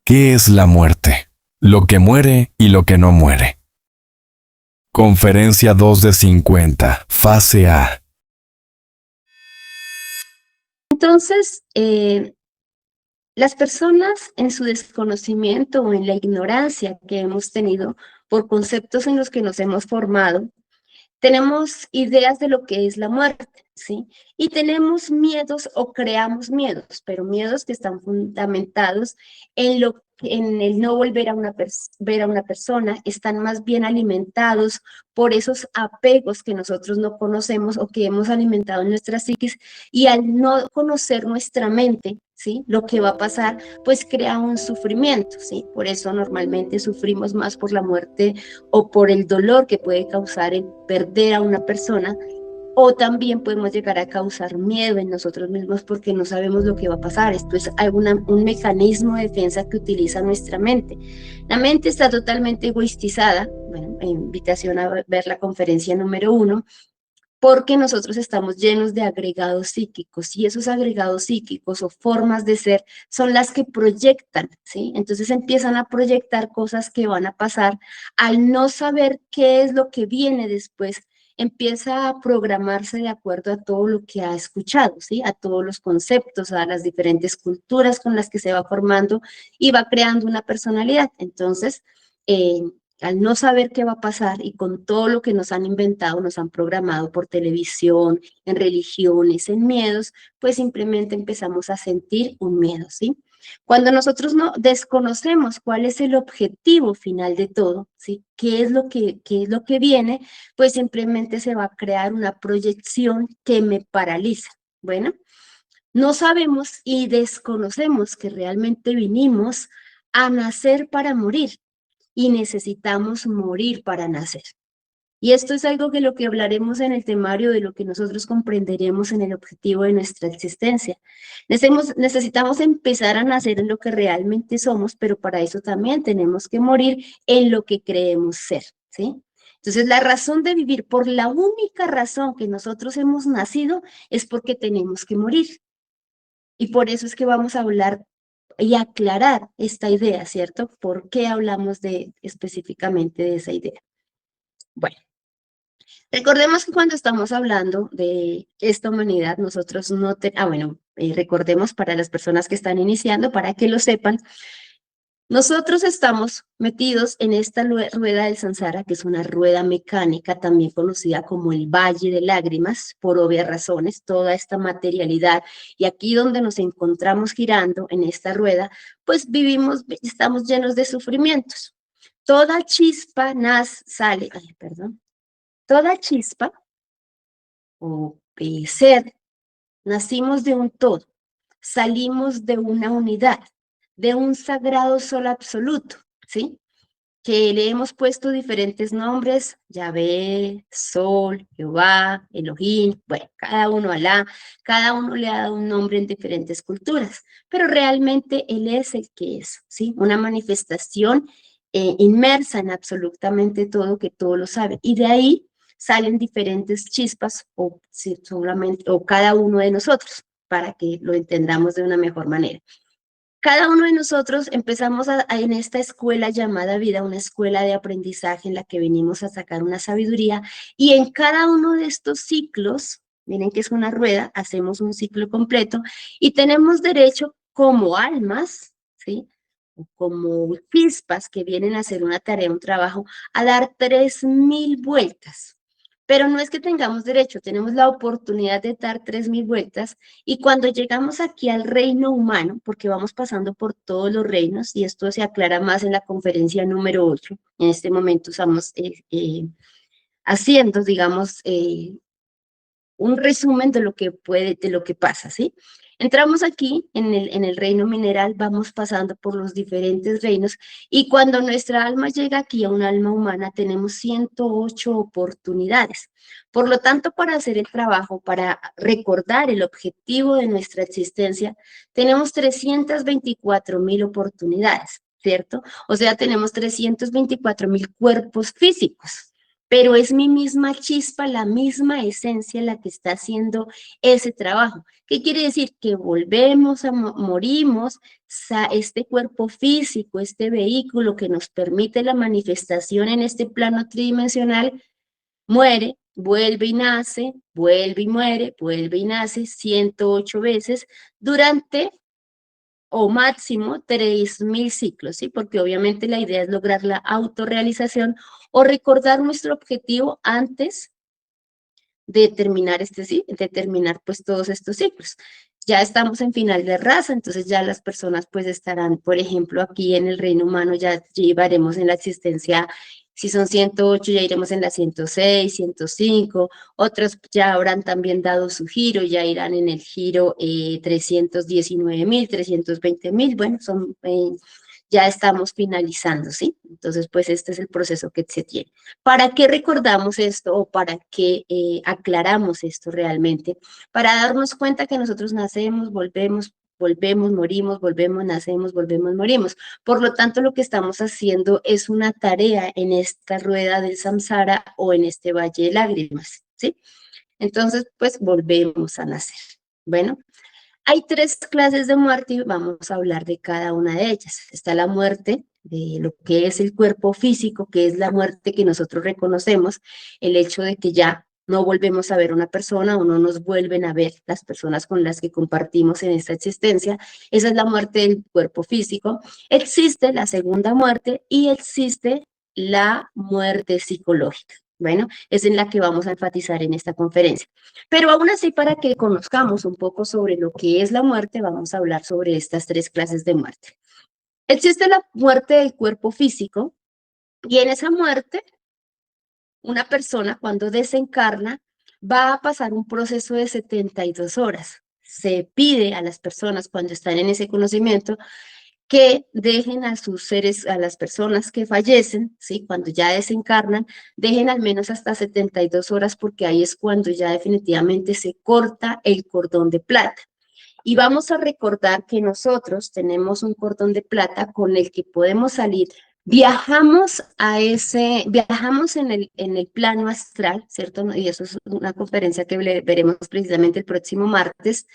¿Qué es la muerte? Lo que muere y lo que no muere. Conferencia 2 de 50, fase A. Entonces, las personas en su desconocimiento o en la ignorancia que hemos tenido por conceptos en los que nos hemos formado, tenemos ideas de lo que es la muerte, ¿sí? Y tenemos miedos o creamos miedos, pero miedos que están fundamentados en el no volver a ver a una persona, están más bien alimentados por esos apegos que nosotros no conocemos o que hemos alimentado en nuestra psiquis, y al no conocer nuestra mente, ¿sí? Lo que va a pasar, pues crea un sufrimiento, ¿sí? Por eso normalmente sufrimos más por la muerte o por el dolor que puede causar el perder a una persona, o también podemos llegar a causar miedo en nosotros mismos porque no sabemos lo que va a pasar. Esto es un mecanismo de defensa que utiliza nuestra mente. La mente está totalmente egoistizada. Bueno, invitación a ver la conferencia número 1, porque nosotros estamos llenos de agregados psíquicos, y esos agregados psíquicos o formas de ser son las que proyectan, ¿sí? Entonces empiezan a proyectar cosas que van a pasar. Al no saber qué es lo que viene después, empieza a programarse de acuerdo a todo lo que ha escuchado, ¿sí? A todos los conceptos, a las diferentes culturas con las que se va formando, y va creando una personalidad. Entonces, eh, al no saber qué va a pasar y con todo lo que nos han inventado, nos han programado por televisión, en religiones, en miedos, pues simplemente empezamos a sentir un miedo, ¿sí? Cuando nosotros no desconocemos cuál es el objetivo final de todo, ¿sí? Qué es lo que viene, pues simplemente se va a crear una proyección que me paraliza. Bueno, no sabemos y desconocemos que realmente vinimos a nacer para morir, y necesitamos morir para nacer. Y esto es algo que lo que hablaremos en el temario, de lo que nosotros comprenderemos en el objetivo de nuestra existencia. Necesitamos empezar a nacer en lo que realmente somos, pero para eso también tenemos que morir en lo que creemos ser, ¿sí? Entonces, la razón de vivir, por la única razón que nosotros hemos nacido, es porque tenemos que morir. Y por eso es que vamos a hablar y aclarar esta idea, ¿cierto? ¿Por qué hablamos específicamente de esa idea? Bueno, recordemos que cuando estamos hablando de esta humanidad, nosotros no recordemos para las personas que están iniciando, para que lo sepan, nosotros estamos metidos en esta rueda del samsara, que es una rueda mecánica, también conocida como el valle de lágrimas, por obvias razones, toda esta materialidad. Y aquí donde nos encontramos girando en esta rueda, pues estamos llenos de sufrimientos. Toda chispa toda chispa o ser, nacimos de un todo, salimos de una unidad, de un sagrado sol absoluto, ¿sí? Que le hemos puesto diferentes nombres: Yahvé, Sol, Jehová, Elohim, bueno, cada uno Alá, cada uno le ha dado un nombre en diferentes culturas, pero realmente Él es el que es, ¿sí? Una manifestación inmersa en absolutamente todo, que todo lo sabe, y de ahí salen diferentes chispas, o, si solamente, o cada uno de nosotros, para que lo entendamos de una mejor manera. Cada uno de nosotros empezamos en esta escuela llamada vida, una escuela de aprendizaje en la que venimos a sacar una sabiduría, y en cada uno de estos ciclos, miren que es una rueda, hacemos un ciclo completo y tenemos derecho como almas, ¿sí? O como chispas que vienen a hacer una tarea, un trabajo, a dar 3000 vueltas. Pero no es que tengamos derecho, tenemos la oportunidad de dar 3000 vueltas, y cuando llegamos aquí al reino humano, porque vamos pasando por todos los reinos, y esto se aclara más en la conferencia número 8, en este momento estamos haciendo, digamos, un resumen de lo que pasa, ¿sí? Entramos aquí en el reino mineral, vamos pasando por los diferentes reinos, y cuando nuestra alma llega aquí a un alma humana, tenemos 108 oportunidades. Por lo tanto, para hacer el trabajo, para recordar el objetivo de nuestra existencia, tenemos 324.000 oportunidades, ¿cierto? O sea, tenemos 324.000 cuerpos físicos. pero es mi misma chispa, la misma esencia la que está haciendo ese trabajo. ¿Qué quiere decir? Que volvemos a morimos, este cuerpo físico, este vehículo que nos permite la manifestación en este plano tridimensional, muere, vuelve y nace, vuelve y muere, vuelve y nace 108 veces durante o máximo 3.000 ciclos, ¿sí? Porque obviamente la idea es lograr la autorrealización o recordar nuestro objetivo antes de terminar de terminar pues todos estos ciclos. Ya estamos en final de raza, entonces ya las personas pues estarán, por ejemplo, aquí en el reino humano ya llevaremos en la existencia, si son 108 ya iremos en la 106, 105, otros ya habrán también dado su giro, ya irán en el giro 319.000, 320.000, bueno, ya estamos finalizando, ¿sí? Entonces, pues este es el proceso que se tiene. ¿Para qué recordamos esto o para qué aclaramos esto realmente? Para darnos cuenta que nosotros nacemos, volvemos, morimos, volvemos, nacemos, volvemos, morimos. Por lo tanto, lo que estamos haciendo es una tarea en esta rueda del samsara o en este valle de lágrimas, ¿sí? Entonces, pues volvemos a nacer. Bueno, hay 3 clases de muerte y vamos a hablar de cada una de ellas. Está la muerte de lo que es el cuerpo físico, que es la muerte que nosotros reconocemos, el hecho de que ya no volvemos a ver una persona o no nos vuelven a ver las personas con las que compartimos en esta existencia. Esa es la muerte del cuerpo físico. Existe la segunda muerte y existe la muerte psicológica. Bueno, es en la que vamos a enfatizar en esta conferencia. Pero aún así, para que conozcamos un poco sobre lo que es la muerte, vamos a hablar sobre estas 3 clases de muerte. Existe la muerte del cuerpo físico y en esa muerte, una persona cuando desencarna va a pasar un proceso de 72 horas. Se pide a las personas cuando están en ese conocimiento que dejen a sus seres, a las personas que fallecen, ¿sí? Cuando ya desencarnan, dejen al menos hasta 72 horas porque ahí es cuando ya definitivamente se corta el cordón de plata. Y vamos a recordar que nosotros tenemos un cordón de plata con el que podemos salir. Viajamos en el plano astral, ¿cierto? Y eso es una conferencia que veremos precisamente el próximo martes.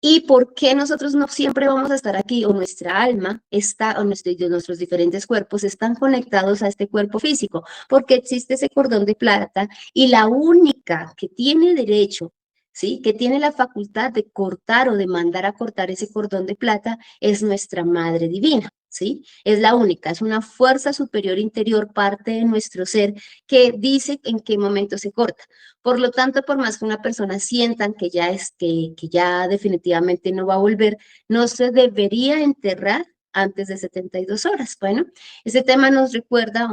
¿Y por qué nosotros no siempre vamos a estar aquí? O nuestra alma está, o nuestros diferentes cuerpos están conectados a este cuerpo físico, porque existe ese cordón de plata y la única que tiene derecho, ¿sí? Que tiene la facultad de cortar o de mandar a cortar ese cordón de plata es nuestra Madre Divina, ¿sí? Es la única, es una fuerza superior interior, parte de nuestro ser, que dice en qué momento se corta. Por lo tanto, por más que una persona sientan que ya definitivamente no va a volver, no se debería enterrar antes de 72 horas. Bueno, este tema nos recuerda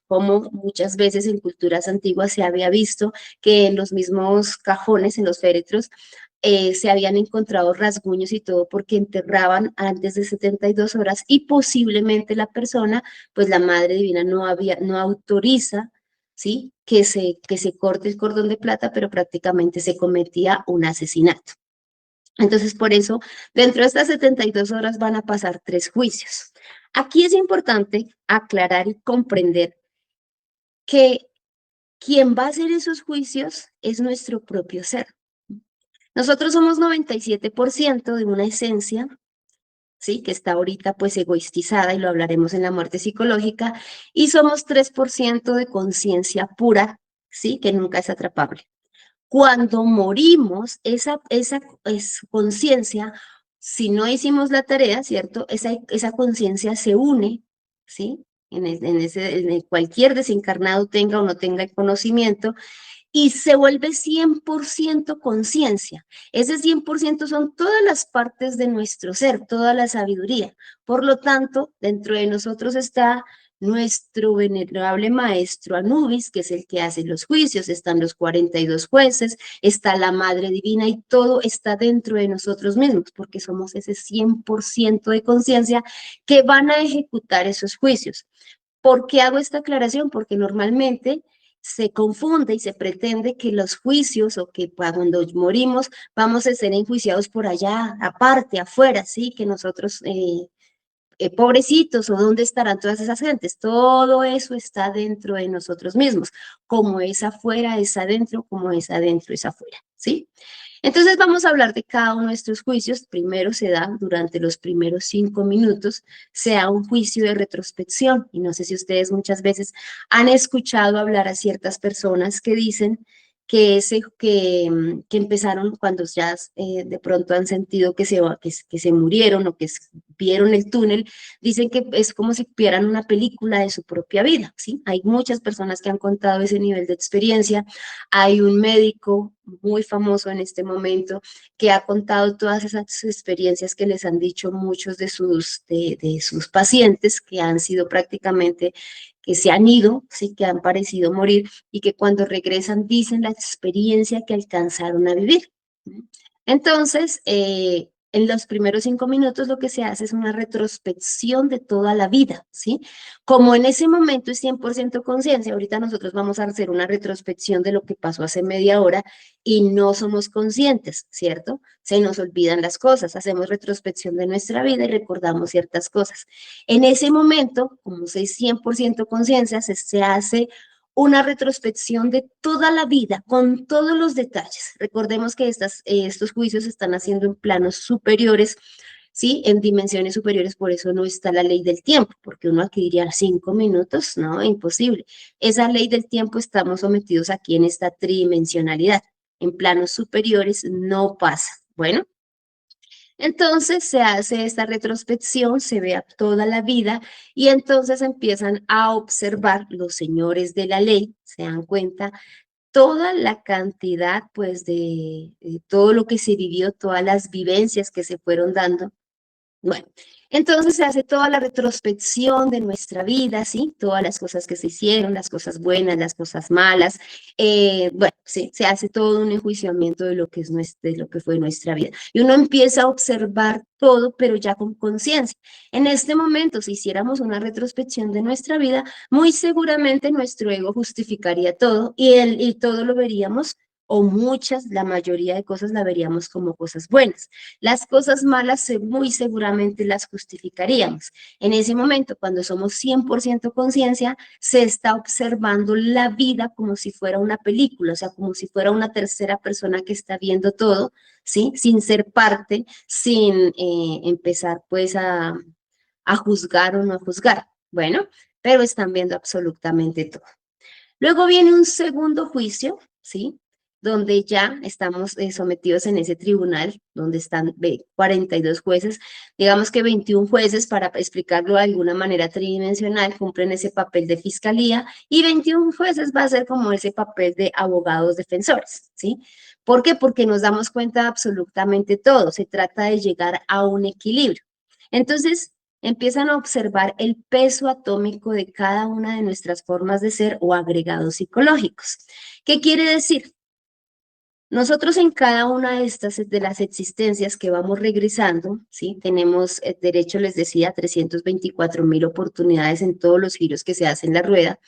como muchas veces en culturas antiguas se había visto que en los mismos cajones, en los féretros, se habían encontrado rasguños y todo porque enterraban antes de 72 horas y posiblemente la persona, pues la Madre Divina no autoriza, ¿sí? Que se corte el cordón de plata, pero prácticamente se cometía un asesinato. Entonces, por eso, dentro de estas 72 horas van a pasar 3 juicios. Aquí es importante aclarar y comprender que quien va a hacer esos juicios es nuestro propio ser. Nosotros somos 97% de una esencia, ¿sí? Que está ahorita pues egoistizada y lo hablaremos en la muerte psicológica, y somos 3% de conciencia pura, ¿sí? Que nunca es atrapable. Cuando morimos, esa conciencia, si no hicimos la tarea, ¿cierto? Esa conciencia se une, ¿sí? Cualquier desencarnado tenga o no tenga el conocimiento, y se vuelve 100% conciencia. Ese 100% son todas las partes de nuestro ser, toda la sabiduría. Por lo tanto, dentro de nosotros está nuestro venerable maestro Anubis, que es el que hace los juicios, están los 42 jueces, está la Madre Divina y todo está dentro de nosotros mismos, porque somos ese 100% de conciencia que van a ejecutar esos juicios. ¿Por qué hago esta aclaración? Porque normalmente se confunde y se pretende que los juicios o que cuando morimos vamos a ser enjuiciados por allá, aparte, afuera, ¿sí? Que nosotros pobrecitos, o dónde estarán todas esas gentes. Todo eso está dentro de nosotros mismos. Como es afuera, es adentro, como es adentro, es afuera, ¿sí? Entonces vamos a hablar de cada uno de estos juicios. Primero se da durante los primeros 5 minutos, se da un juicio de retrospección. Y no sé si ustedes muchas veces han escuchado hablar a ciertas personas que dicen que empezaron cuando ya de pronto han sentido que se murieron o que vieron el túnel, dicen que es como si vieran una película de su propia vida, ¿sí? Hay muchas personas que han contado ese nivel de experiencia. Hay un médico muy famoso en este momento que ha contado todas esas experiencias que les han dicho muchos de sus pacientes que han sido prácticamente, que se han ido, sí, que han parecido morir y que cuando regresan dicen la experiencia que alcanzaron a vivir. Entonces, en los primeros 5 minutos lo que se hace es una retrospección de toda la vida, ¿sí? Como en ese momento es 100% conciencia, ahorita nosotros vamos a hacer una retrospección de lo que pasó hace media hora y no somos conscientes, ¿cierto? Se nos olvidan las cosas, hacemos retrospección de nuestra vida y recordamos ciertas cosas. En ese momento, como es 100% conciencia, se hace una retrospección de toda la vida con todos los detalles. Recordemos que estos juicios se están haciendo en planos superiores, ¿sí? En dimensiones superiores, por eso no está la ley del tiempo, porque uno aquí diría 5 minutos, no, imposible. Esa ley del tiempo estamos sometidos aquí en esta tridimensionalidad. En planos superiores no pasa. Bueno, entonces se hace esta retrospección, se ve a toda la vida y entonces empiezan a observar los señores de la ley, se dan cuenta toda la cantidad pues de todo lo que se vivió, todas las vivencias que se fueron dando. Bueno, entonces se hace toda la retrospección de nuestra vida, ¿sí? Todas las cosas que se hicieron, las cosas buenas, las cosas malas. Bueno, sí, se hace todo un enjuiciamiento de lo que de lo que fue nuestra vida. Y uno empieza a observar todo, pero ya con conciencia. En este momento, si hiciéramos una retrospección de nuestra vida, muy seguramente nuestro ego justificaría todo y todo lo veríamos, o muchas, la mayoría de cosas la veríamos como cosas buenas. Las cosas malas muy seguramente las justificaríamos. En ese momento, cuando somos 100% conciencia, se está observando la vida como si fuera una película, o sea, como si fuera una tercera persona que está viendo todo, ¿sí? Sin ser parte, sin empezar pues a juzgar o no a juzgar. Bueno, pero están viendo absolutamente todo. Luego viene un segundo juicio, ¿sí? Donde ya estamos sometidos en ese tribunal, donde están 42 jueces, digamos que 21 jueces, para explicarlo de alguna manera tridimensional, cumplen ese papel de fiscalía, y 21 jueces va a ser como ese papel de abogados defensores, ¿sí? ¿Por qué? Porque nos damos cuenta de absolutamente todo, se trata de llegar a un equilibrio. Entonces, empiezan a observar el peso atómico de cada una de nuestras formas de ser o agregados psicológicos. ¿Qué quiere decir? Nosotros en cada una de estas, de las existencias que vamos regresando, ¿sí? Tenemos derecho, les decía, a 324.000 oportunidades en todos los giros que se hacen en la rueda,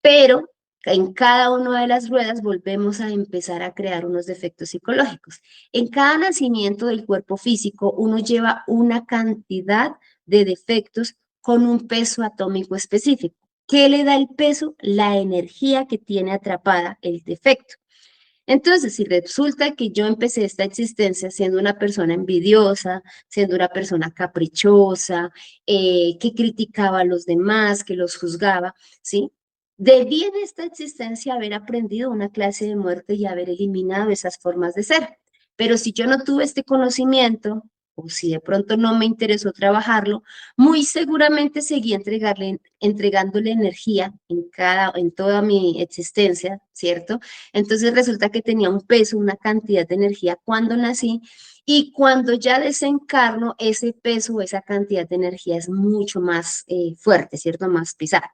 pero en cada una de las ruedas volvemos a empezar a crear unos defectos psicológicos. En cada nacimiento del cuerpo físico, uno lleva una cantidad de defectos con un peso atómico específico. ¿Qué le da el peso? La energía que tiene atrapada el defecto. Entonces, si resulta que yo empecé esta existencia siendo una persona envidiosa, siendo una persona caprichosa, que criticaba a los demás, que los juzgaba, ¿sí? Debí en esta existencia haber aprendido una clase de muerte y haber eliminado esas formas de ser. Pero si yo no tuve este conocimiento, o si de pronto no me interesó trabajarlo, muy seguramente seguí entregándole energía en toda mi existencia, ¿cierto? Entonces resulta que tenía un peso, una cantidad de energía cuando nací, y cuando ya desencarno, ese peso, esa cantidad de energía es mucho más fuerte, ¿cierto? Más pesada.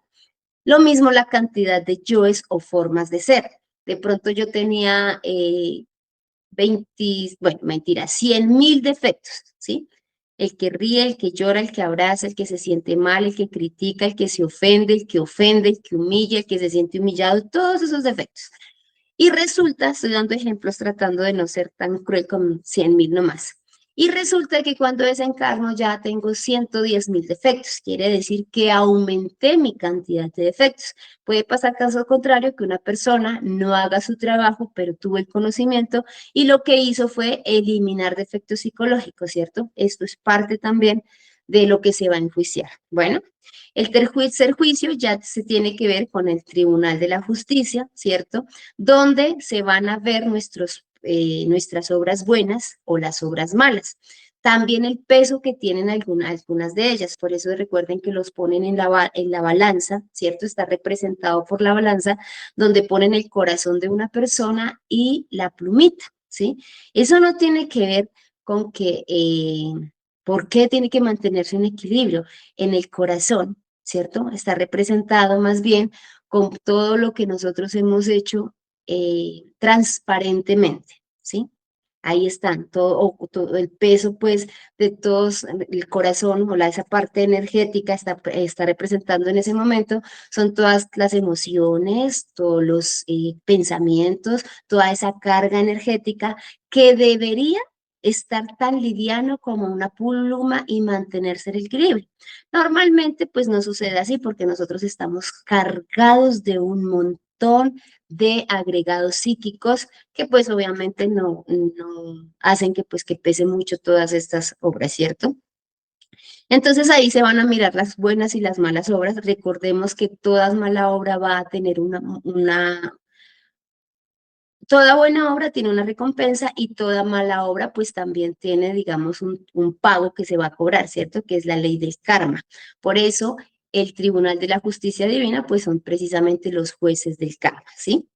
Lo mismo la cantidad de yoes o formas de ser. De pronto yo tenía 20, bueno, mentira, 100.000 defectos, ¿sí? El que ríe, el que llora, el que abraza, el que se siente mal, el que critica, el que se ofende, el que humilla, el que se siente humillado, todos esos defectos. Y resulta, estoy dando ejemplos tratando de no ser tan cruel con 100.000 nomás. Y resulta que cuando desencarno ya tengo 110.000 defectos. Quiere decir que aumenté mi cantidad de defectos. Puede pasar caso contrario que una persona no haga su trabajo, pero tuvo el conocimiento y lo que hizo fue eliminar defectos psicológicos, ¿cierto? Esto es parte también de lo que se va a enjuiciar. Bueno, el tercer juicio ya se tiene que ver con el Tribunal de la Justicia, ¿cierto? Donde se van a ver nuestras obras buenas o las obras malas. También el peso que tienen algunas de ellas, por eso recuerden que los ponen en la balanza, ¿cierto? Está representado por la balanza, donde ponen el corazón de una persona y la plumita, ¿sí? Eso no tiene que ver con que, ¿por qué tiene que mantenerse en equilibrio? En el corazón, ¿cierto? Está representado más bien con todo lo que nosotros hemos hecho transparentemente, ¿sí? Ahí están, todo el peso, pues, de todos, el corazón o esa parte energética está representando en ese momento, son todas las emociones, todos los pensamientos, toda esa carga energética que debería estar tan liviano como una pluma y mantenerse en equilibrio. Normalmente, pues, no sucede así porque nosotros estamos cargados de un montón de agregados psíquicos que pues obviamente no hacen que pues que pese mucho todas estas obras, ¿cierto? Entonces ahí se van a mirar las buenas y las malas obras. Recordemos que toda mala obra va a tener toda buena obra tiene una recompensa y toda mala obra pues también tiene, digamos, un pago que se va a cobrar, ¿cierto? Que es la ley del karma. Por eso el Tribunal de la Justicia Divina pues son precisamente los jueces del karma, ¿sí?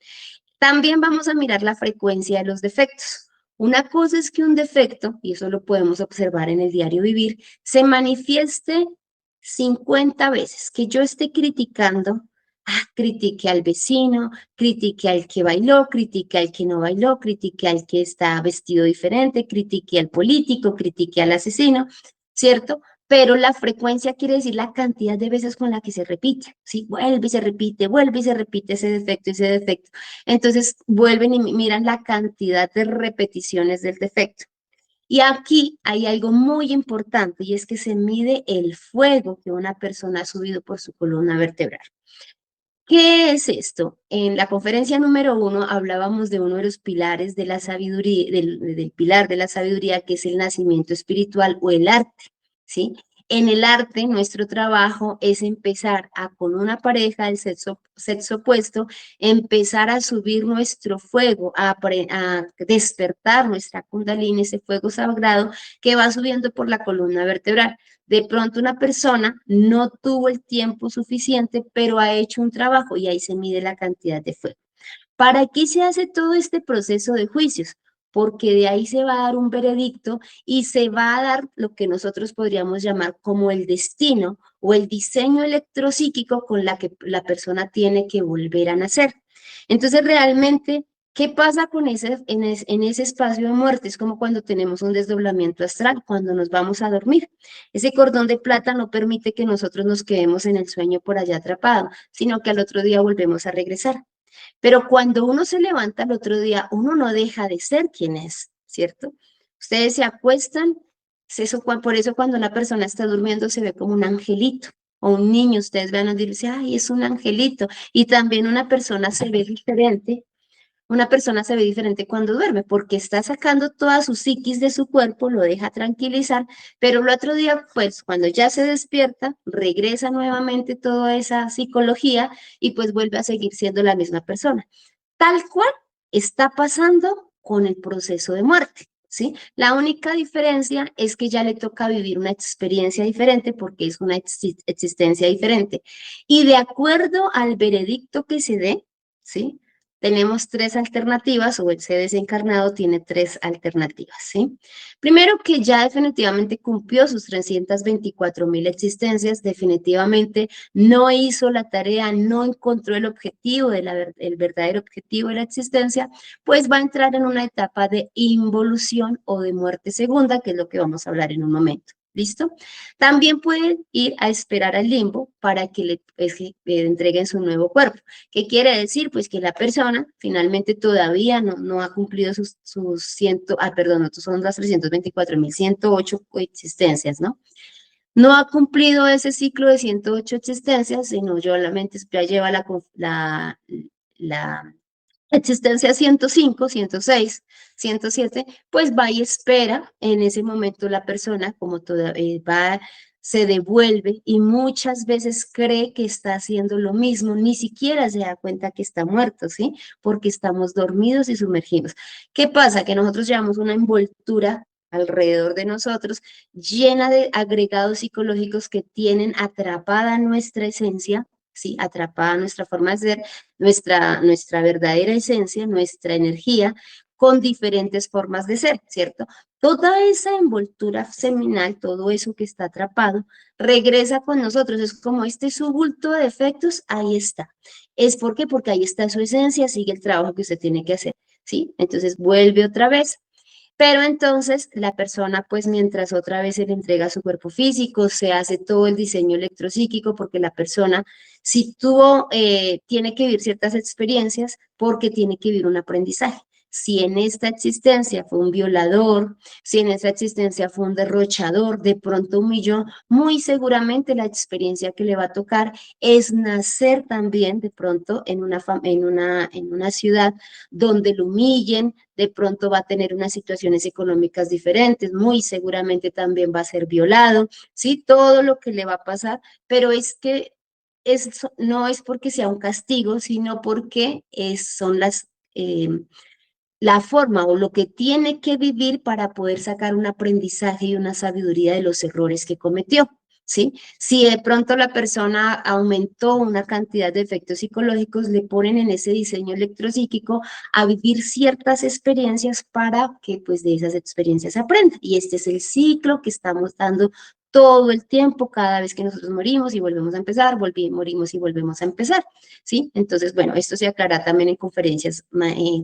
También vamos a mirar la frecuencia de los defectos. Una cosa es que un defecto, y eso lo podemos observar en el diario vivir, se manifieste 50 veces, que yo esté criticando, critique al vecino, critique al que bailó, critique al que no bailó, critique al que está vestido diferente, critique al político, critique al asesino, ¿cierto? Pero la frecuencia quiere decir la cantidad de veces con la que se repite, ¿sí? Vuelve y se repite ese defecto, ese defecto. Entonces vuelven y miran la cantidad de repeticiones del defecto. Y aquí hay algo muy importante y es que se mide el fuego que una persona ha subido por su columna vertebral. ¿Qué es esto? En la conferencia número 1 hablábamos de uno de los pilares de la sabiduría, del pilar de la sabiduría, que es el nacimiento espiritual o el arte, ¿sí? En el arte, nuestro trabajo es empezar con una pareja del sexo opuesto, empezar a subir nuestro fuego, a despertar nuestra kundalini, ese fuego sagrado que va subiendo por la columna vertebral. De pronto una persona no tuvo el tiempo suficiente, pero ha hecho un trabajo y ahí se mide la cantidad de fuego. ¿Para qué se hace todo este proceso de juicios? Porque de ahí se va a dar un veredicto y se va a dar lo que nosotros podríamos llamar como el destino o el diseño electropsíquico con la que la persona tiene que volver a nacer. Entonces, realmente, ¿qué pasa con en ese espacio de muerte? Es como cuando tenemos un desdoblamiento astral, cuando nos vamos a dormir. Ese cordón de plata no permite que nosotros nos quedemos en el sueño por allá atrapados, sino que al otro día volvemos a regresar. Pero cuando uno se levanta al otro día, uno no deja de ser quien es, ¿cierto? Ustedes se acuestan, por eso cuando una persona está durmiendo se ve como un angelito o un niño, ustedes van a decir, ay, es un angelito. Y también una persona se ve diferente cuando duerme porque está sacando toda su psiquis de su cuerpo, lo deja tranquilizar, pero el otro día, pues cuando ya se despierta, regresa nuevamente toda esa psicología y pues vuelve a seguir siendo la misma persona. Tal cual está pasando con el proceso de muerte, ¿sí? La única diferencia es que ya le toca vivir una experiencia diferente porque es una existencia diferente. Y de acuerdo al veredicto que se dé, ¿sí? Tenemos tres alternativas, o ese desencarnado tiene tres alternativas, ¿sí? Primero, que ya definitivamente cumplió sus 324.000 existencias, definitivamente no hizo la tarea, no encontró el objetivo, el verdadero objetivo de la existencia, pues va a entrar en una etapa de involución o de muerte segunda, que es lo que vamos a hablar en un momento. ¿Listo? También pueden ir a esperar al limbo para que le entreguen su nuevo cuerpo. ¿Qué quiere decir? Pues que la persona finalmente todavía no ha cumplido perdón, no son las 324.108 existencias, ¿no? No ha cumplido ese ciclo de 108 existencias, sino solamente ya lleva la existencia 105, 106, 107, pues va y espera. En ese momento la persona, como se devuelve y muchas veces cree que está haciendo lo mismo, ni siquiera se da cuenta que está muerto, ¿sí? Porque estamos dormidos y sumergidos. ¿Qué pasa? Que nosotros llevamos una envoltura alrededor de nosotros llena de agregados psicológicos que tienen atrapada nuestra esencia, ¿sí? Atrapada nuestra forma de ser, nuestra verdadera esencia, nuestra energía, con diferentes formas de ser, ¿cierto? Toda esa envoltura seminal, todo eso que está atrapado, regresa con nosotros. Es como este subulto de efectos, ahí está. ¿Es por qué? Porque ahí está su esencia, sigue el trabajo que usted tiene que hacer, ¿sí? Entonces vuelve otra vez. Pero entonces la persona, pues mientras otra vez se le entrega su cuerpo físico, se hace todo el diseño electropsíquico, porque la persona, si tiene que vivir ciertas experiencias, porque tiene que vivir un aprendizaje. Si en esta existencia fue un violador, si en esta existencia fue un derrochador, de pronto humilló, muy seguramente la experiencia que le va a tocar es nacer también de pronto en una ciudad donde lo humillen, de pronto va a tener unas situaciones económicas diferentes, muy seguramente también va a ser violado, ¿sí? Todo lo que le va a pasar, pero es que no es porque sea un castigo, sino porque son la forma o lo que tiene que vivir para poder sacar un aprendizaje y una sabiduría de los errores que cometió. ¿Sí? Si de pronto la persona aumentó una cantidad de efectos psicológicos, le ponen en ese diseño electropsíquico a vivir ciertas experiencias para que pues de esas experiencias aprenda. Y este es el ciclo que estamos dando todo el tiempo, cada vez que nosotros morimos y volvemos a empezar, morimos y volvemos a empezar, ¿sí? Entonces, bueno, esto se aclara también en conferencias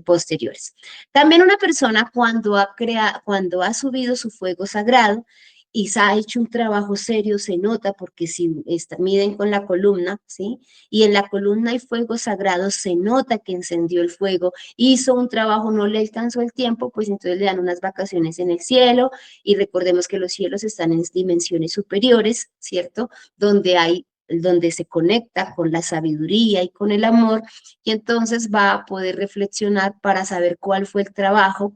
posteriores. También una persona cuando ha subido su fuego sagrado, y se ha hecho un trabajo serio, se nota, porque si miden con la columna, ¿sí? Y en la columna hay fuego sagrado, se nota que encendió el fuego, hizo un trabajo, no le alcanzó el tiempo, pues entonces le dan unas vacaciones en el cielo, y recordemos que los cielos están en dimensiones superiores, ¿cierto? Donde se conecta con la sabiduría y con el amor, y entonces va a poder reflexionar para saber cuál fue el trabajo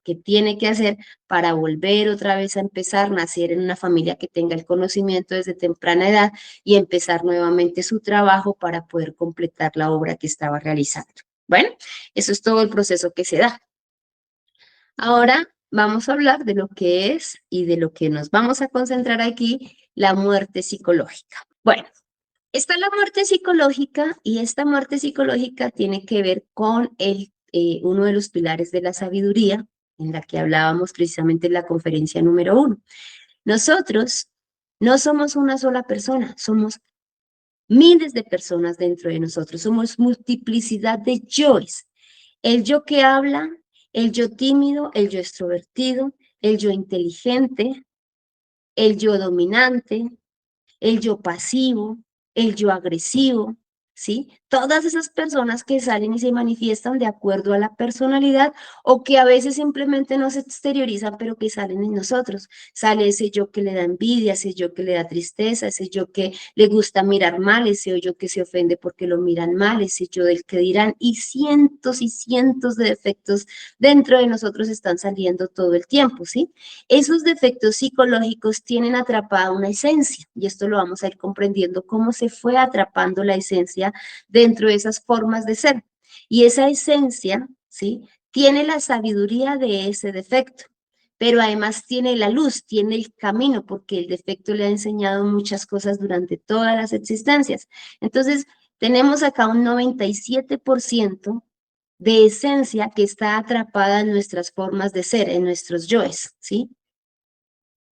que tiene que hacer para volver otra vez a empezar, nacer en una familia que tenga el conocimiento desde temprana edad y empezar nuevamente su trabajo para poder completar la obra que estaba realizando. Bueno, eso es todo el proceso que se da. Ahora vamos a hablar de lo que es y de lo que nos vamos a concentrar aquí, la muerte psicológica. Bueno, está la muerte psicológica, y esta muerte psicológica tiene que ver con uno de los pilares de la sabiduría, en la que hablábamos precisamente en la conferencia número 1. Nosotros no somos una sola persona, somos miles de personas dentro de nosotros, somos multiplicidad de yoes. El yo que habla, el yo tímido, el yo extrovertido, el yo inteligente, el yo dominante, el yo pasivo, el yo agresivo, ¿sí? Todas esas personas que salen y se manifiestan de acuerdo a la personalidad, o que a veces simplemente no se exteriorizan, pero que salen en nosotros. Sale ese yo que le da envidia, ese yo que le da tristeza, ese yo que le gusta mirar mal, ese yo que se ofende porque lo miran mal, ese yo del que dirán, y cientos de defectos dentro de nosotros están saliendo todo el tiempo, ¿sí? Esos defectos psicológicos tienen atrapada una esencia, y esto lo vamos a ir comprendiendo, cómo se fue atrapando la esencia dentro de esas formas de ser. Y esa esencia, ¿sí? Tiene la sabiduría de ese defecto, pero además tiene la luz, tiene el camino, porque el defecto le ha enseñado muchas cosas durante todas las existencias. Entonces, tenemos acá un 97% de esencia que está atrapada en nuestras formas de ser, en nuestros yoes, ¿sí?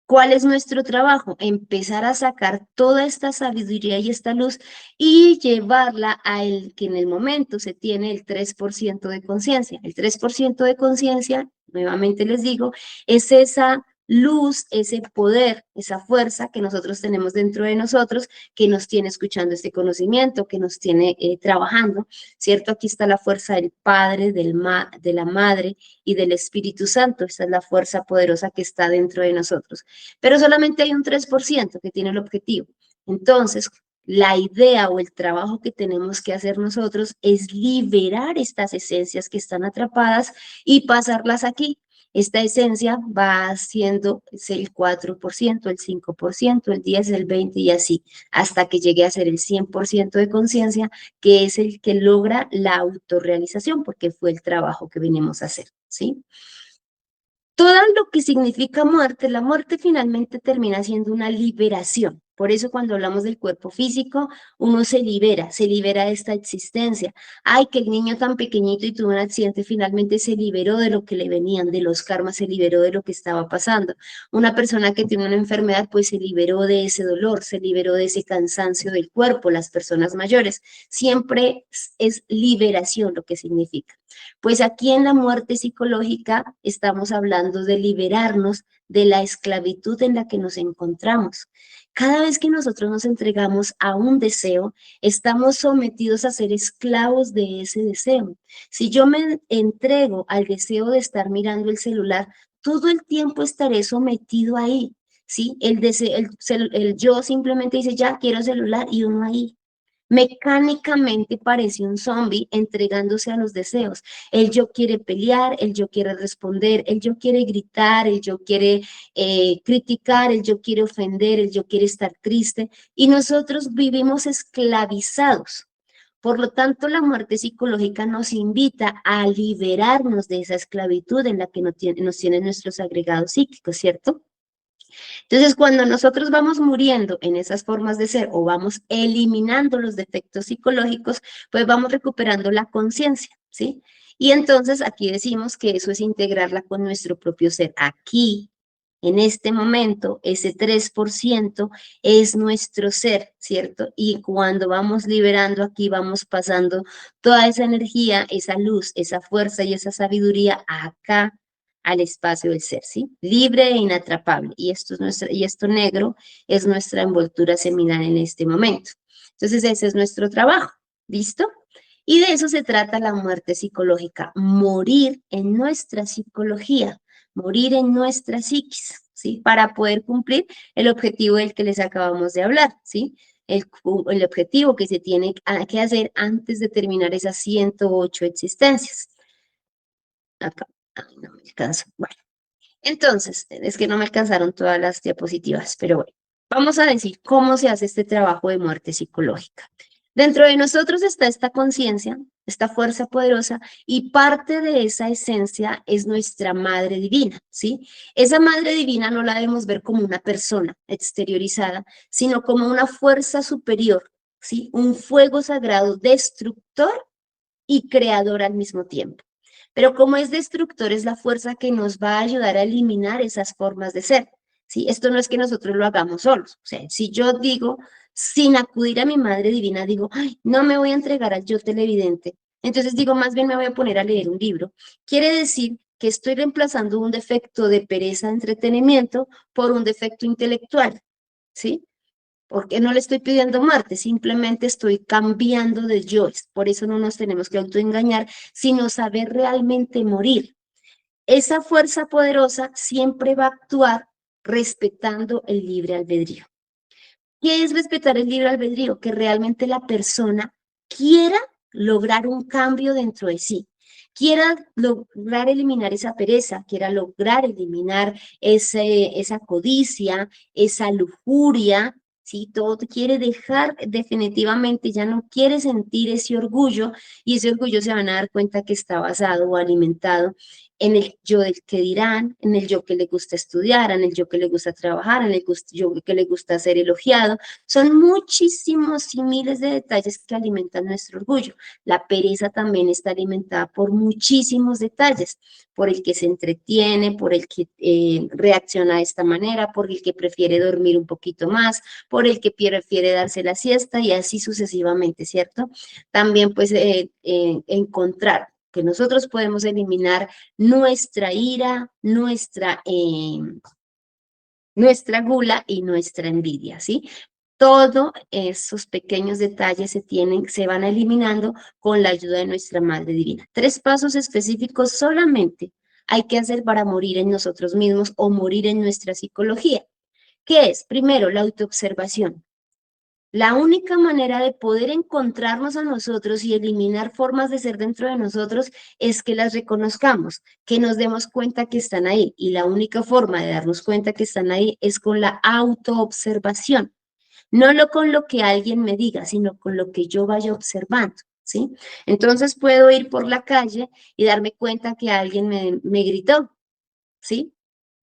¿Cuál es nuestro trabajo? Empezar a sacar toda esta sabiduría y esta luz y llevarla a el que en el momento se tiene el 3% de conciencia. El 3% de conciencia, nuevamente les digo, es esa luz, ese poder, esa fuerza que nosotros tenemos dentro de nosotros, que nos tiene escuchando este conocimiento, que nos tiene trabajando, ¿cierto? Aquí está la fuerza del Padre, de la Madre y del Espíritu Santo. Esa es la fuerza poderosa que está dentro de nosotros. Pero solamente hay un 3% que tiene el objetivo. Entonces, la idea o el trabajo que tenemos que hacer nosotros es liberar estas esencias que están atrapadas y pasarlas aquí. Esta esencia va siendo el 4%, el 5%, el 10%, el 20% y así, hasta que llegue a ser el 100% de conciencia, que es el que logra la autorrealización, porque fue el trabajo que venimos a hacer, ¿sí? Todo lo que significa muerte, la muerte finalmente termina siendo una liberación. Por eso cuando hablamos del cuerpo físico, uno se libera de esta existencia. Ay, que el niño tan pequeñito y tuvo un accidente, finalmente se liberó de lo que le venían, de los karmas, se liberó de lo que estaba pasando. Una persona que tiene una enfermedad, pues se liberó de ese dolor, se liberó de ese cansancio del cuerpo, las personas mayores. Siempre es liberación lo que significa. Pues aquí en la muerte psicológica estamos hablando de liberarnos de la esclavitud en la que nos encontramos. Cada vez que nosotros nos entregamos a un deseo, estamos sometidos a ser esclavos de ese deseo. Si yo me entrego al deseo de estar mirando el celular, todo el tiempo estaré sometido ahí. ¿Sí? El yo simplemente dice, ya quiero celular y uno ahí. Mecánicamente parece un zombie entregándose a los deseos. El yo quiere pelear, el yo quiere responder, el yo quiere gritar, el yo quiere criticar, el yo quiere ofender, el yo quiere estar triste. Y nosotros vivimos esclavizados. Por lo tanto, la muerte psicológica nos invita a liberarnos de esa esclavitud en la que nos tienen nuestros agregados psíquicos, ¿cierto? Entonces, cuando nosotros vamos muriendo en esas formas de ser o vamos eliminando los defectos psicológicos, pues vamos recuperando la conciencia, ¿sí? Y entonces aquí decimos que eso es integrarla con nuestro propio ser. Aquí, en este momento, ese 3% es nuestro ser, ¿cierto? Y cuando vamos liberando aquí, vamos pasando toda esa energía, esa luz, esa fuerza y esa sabiduría acá al espacio del ser, ¿sí? Libre e inatrapable. Y esto negro es nuestra envoltura seminal en este momento. Entonces, ese es nuestro trabajo, ¿listo? Y de eso se trata la muerte psicológica, morir en nuestra psicología, morir en nuestra psiquis, ¿sí? Para poder cumplir el objetivo del que les acabamos de hablar, ¿sí? El objetivo que se tiene que hacer antes de terminar esas 108 existencias. Acá, ay, no me alcanza. Bueno, entonces, es que no me alcanzaron todas las diapositivas, pero bueno, vamos a decir cómo se hace este trabajo de muerte psicológica. Dentro de nosotros está esta conciencia, esta fuerza poderosa, y parte de esa esencia es nuestra Madre Divina, ¿sí? Esa Madre Divina no la debemos ver como una persona exteriorizada, sino como una fuerza superior, ¿sí? Un fuego sagrado destructor y creador al mismo tiempo. Pero como es destructor, es la fuerza que nos va a ayudar a eliminar esas formas de ser. ¿Sí? Esto no es que nosotros lo hagamos solos. O sea, si yo digo, sin acudir a mi Madre Divina, digo, ay, no me voy a entregar al yo televidente. Entonces digo, más bien me voy a poner a leer un libro. Quiere decir que estoy reemplazando un defecto de pereza de entretenimiento por un defecto intelectual. ¿Sí? Porque no le estoy pidiendo muerte, simplemente estoy cambiando de yo. Por eso no nos tenemos que autoengañar, sino saber realmente morir. Esa fuerza poderosa siempre va a actuar respetando el libre albedrío. ¿Qué es respetar el libre albedrío? Que realmente la persona quiera lograr un cambio dentro de sí, quiera lograr eliminar esa pereza, quiera lograr eliminar esa codicia, esa lujuria, ¿sí? Todo quiere dejar definitivamente, ya no quiere sentir ese orgullo y ese orgullo se van a dar cuenta que está basado o alimentado en el yo del que dirán, en el yo que le gusta estudiar, en el yo que le gusta trabajar, en el yo que le gusta ser elogiado. Son muchísimos y miles de detalles que alimentan nuestro orgullo. La pereza también está alimentada por muchísimos detalles, por el que se entretiene, por el que reacciona de esta manera, por el que prefiere dormir un poquito más, por el que prefiere darse la siesta y así sucesivamente, ¿cierto? También pues encontrar que nosotros podemos eliminar nuestra ira, nuestra nuestra gula y nuestra envidia, ¿sí? Todos esos pequeños detalles se van eliminando con la ayuda de nuestra Madre Divina. 3 pasos específicos solamente hay que hacer para morir en nosotros mismos o morir en nuestra psicología. ¿Qué es? Primero, la autoobservación. La única manera de poder encontrarnos a nosotros y eliminar formas de ser dentro de nosotros es que las reconozcamos, que nos demos cuenta que están ahí. Y la única forma de darnos cuenta que están ahí es con la autoobservación. No con lo que alguien me diga, sino con lo que yo vaya observando, ¿sí? Entonces puedo ir por la calle y darme cuenta que alguien me gritó, ¿sí?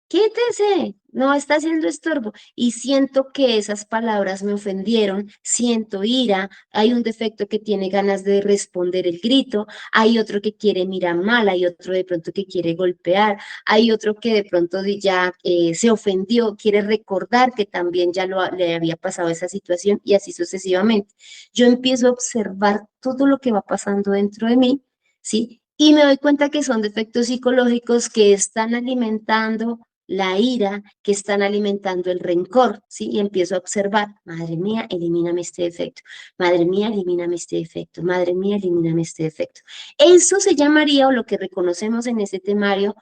Quítese, no está haciendo estorbo. Y siento que esas palabras me ofendieron, siento ira, hay un defecto que tiene ganas de responder el grito, hay otro que quiere mirar mal, hay otro de pronto que quiere golpear, hay otro que de pronto ya se ofendió, quiere recordar que también ya le había pasado esa situación y así sucesivamente. Yo empiezo a observar todo lo que va pasando dentro de mí, ¿sí? Y me doy cuenta que son defectos psicológicos que están alimentando la ira, que están alimentando el rencor, ¿sí? Y empiezo a observar, madre mía, elimíname este defecto, madre mía, elimíname este defecto, madre mía, elimíname este defecto. Eso se llamaría, o lo que reconocemos en ese temario,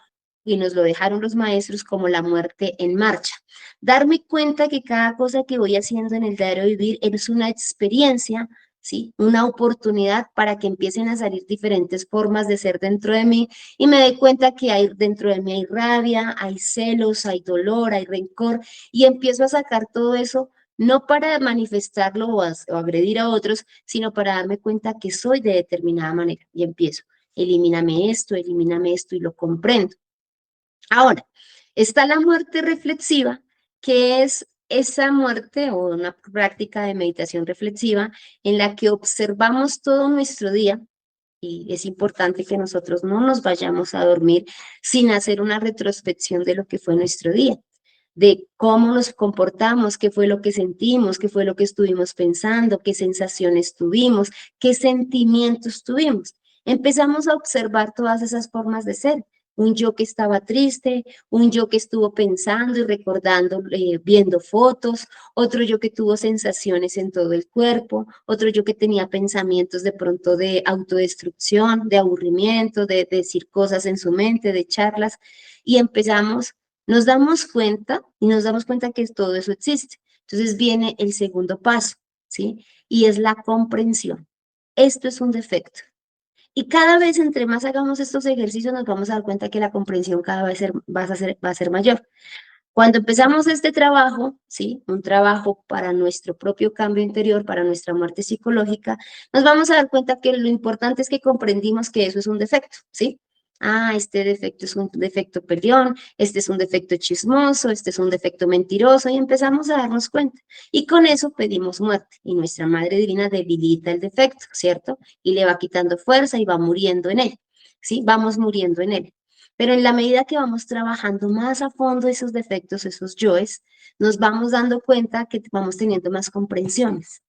y nos lo dejaron los maestros como la muerte en marcha. Darme cuenta que cada cosa que voy haciendo en el diario vivir es una experiencia, ¿sí? Una oportunidad para que empiecen a salir diferentes formas de ser dentro de mí y me doy cuenta que hay dentro de mí hay rabia, hay celos, hay dolor, hay rencor y empiezo a sacar todo eso no para manifestarlo o agredir a otros, sino para darme cuenta que soy de determinada manera y empiezo, elimíname esto y lo comprendo. Ahora, está la muerte reflexiva, que es esa muerte o una práctica de meditación reflexiva en la que observamos todo nuestro día y es importante que nosotros no nos vayamos a dormir sin hacer una retrospección de lo que fue nuestro día, de cómo nos comportamos, qué fue lo que sentimos, qué fue lo que estuvimos pensando, qué sensaciones tuvimos, qué sentimientos tuvimos. Empezamos a observar todas esas formas de ser. Un yo que estaba triste, un yo que estuvo pensando y recordando, viendo fotos, otro yo que tuvo sensaciones en todo el cuerpo, otro yo que tenía pensamientos de pronto de autodestrucción, de aburrimiento, de decir cosas en su mente, de charlas, y empezamos, nos damos cuenta y nos damos cuenta que todo eso existe. Entonces viene el segundo paso, ¿sí? Y es la comprensión. Esto es un defecto. Y cada vez entre más hagamos estos ejercicios nos vamos a dar cuenta que la comprensión cada vez va a ser mayor. Cuando empezamos este trabajo, ¿sí? Un trabajo para nuestro propio cambio interior, para nuestra muerte psicológica, nos vamos a dar cuenta que lo importante es que comprendimos que eso es un defecto, ¿sí? Ah, este defecto es un defecto peleón, este es un defecto chismoso, este es un defecto mentiroso y empezamos a darnos cuenta. Y con eso pedimos muerte y nuestra Madre Divina debilita el defecto, ¿cierto? Y le va quitando fuerza y va muriendo en él, ¿sí? Vamos muriendo en él. Pero en la medida que vamos trabajando más a fondo esos defectos, esos yoes, nos vamos dando cuenta que vamos teniendo más comprensiones.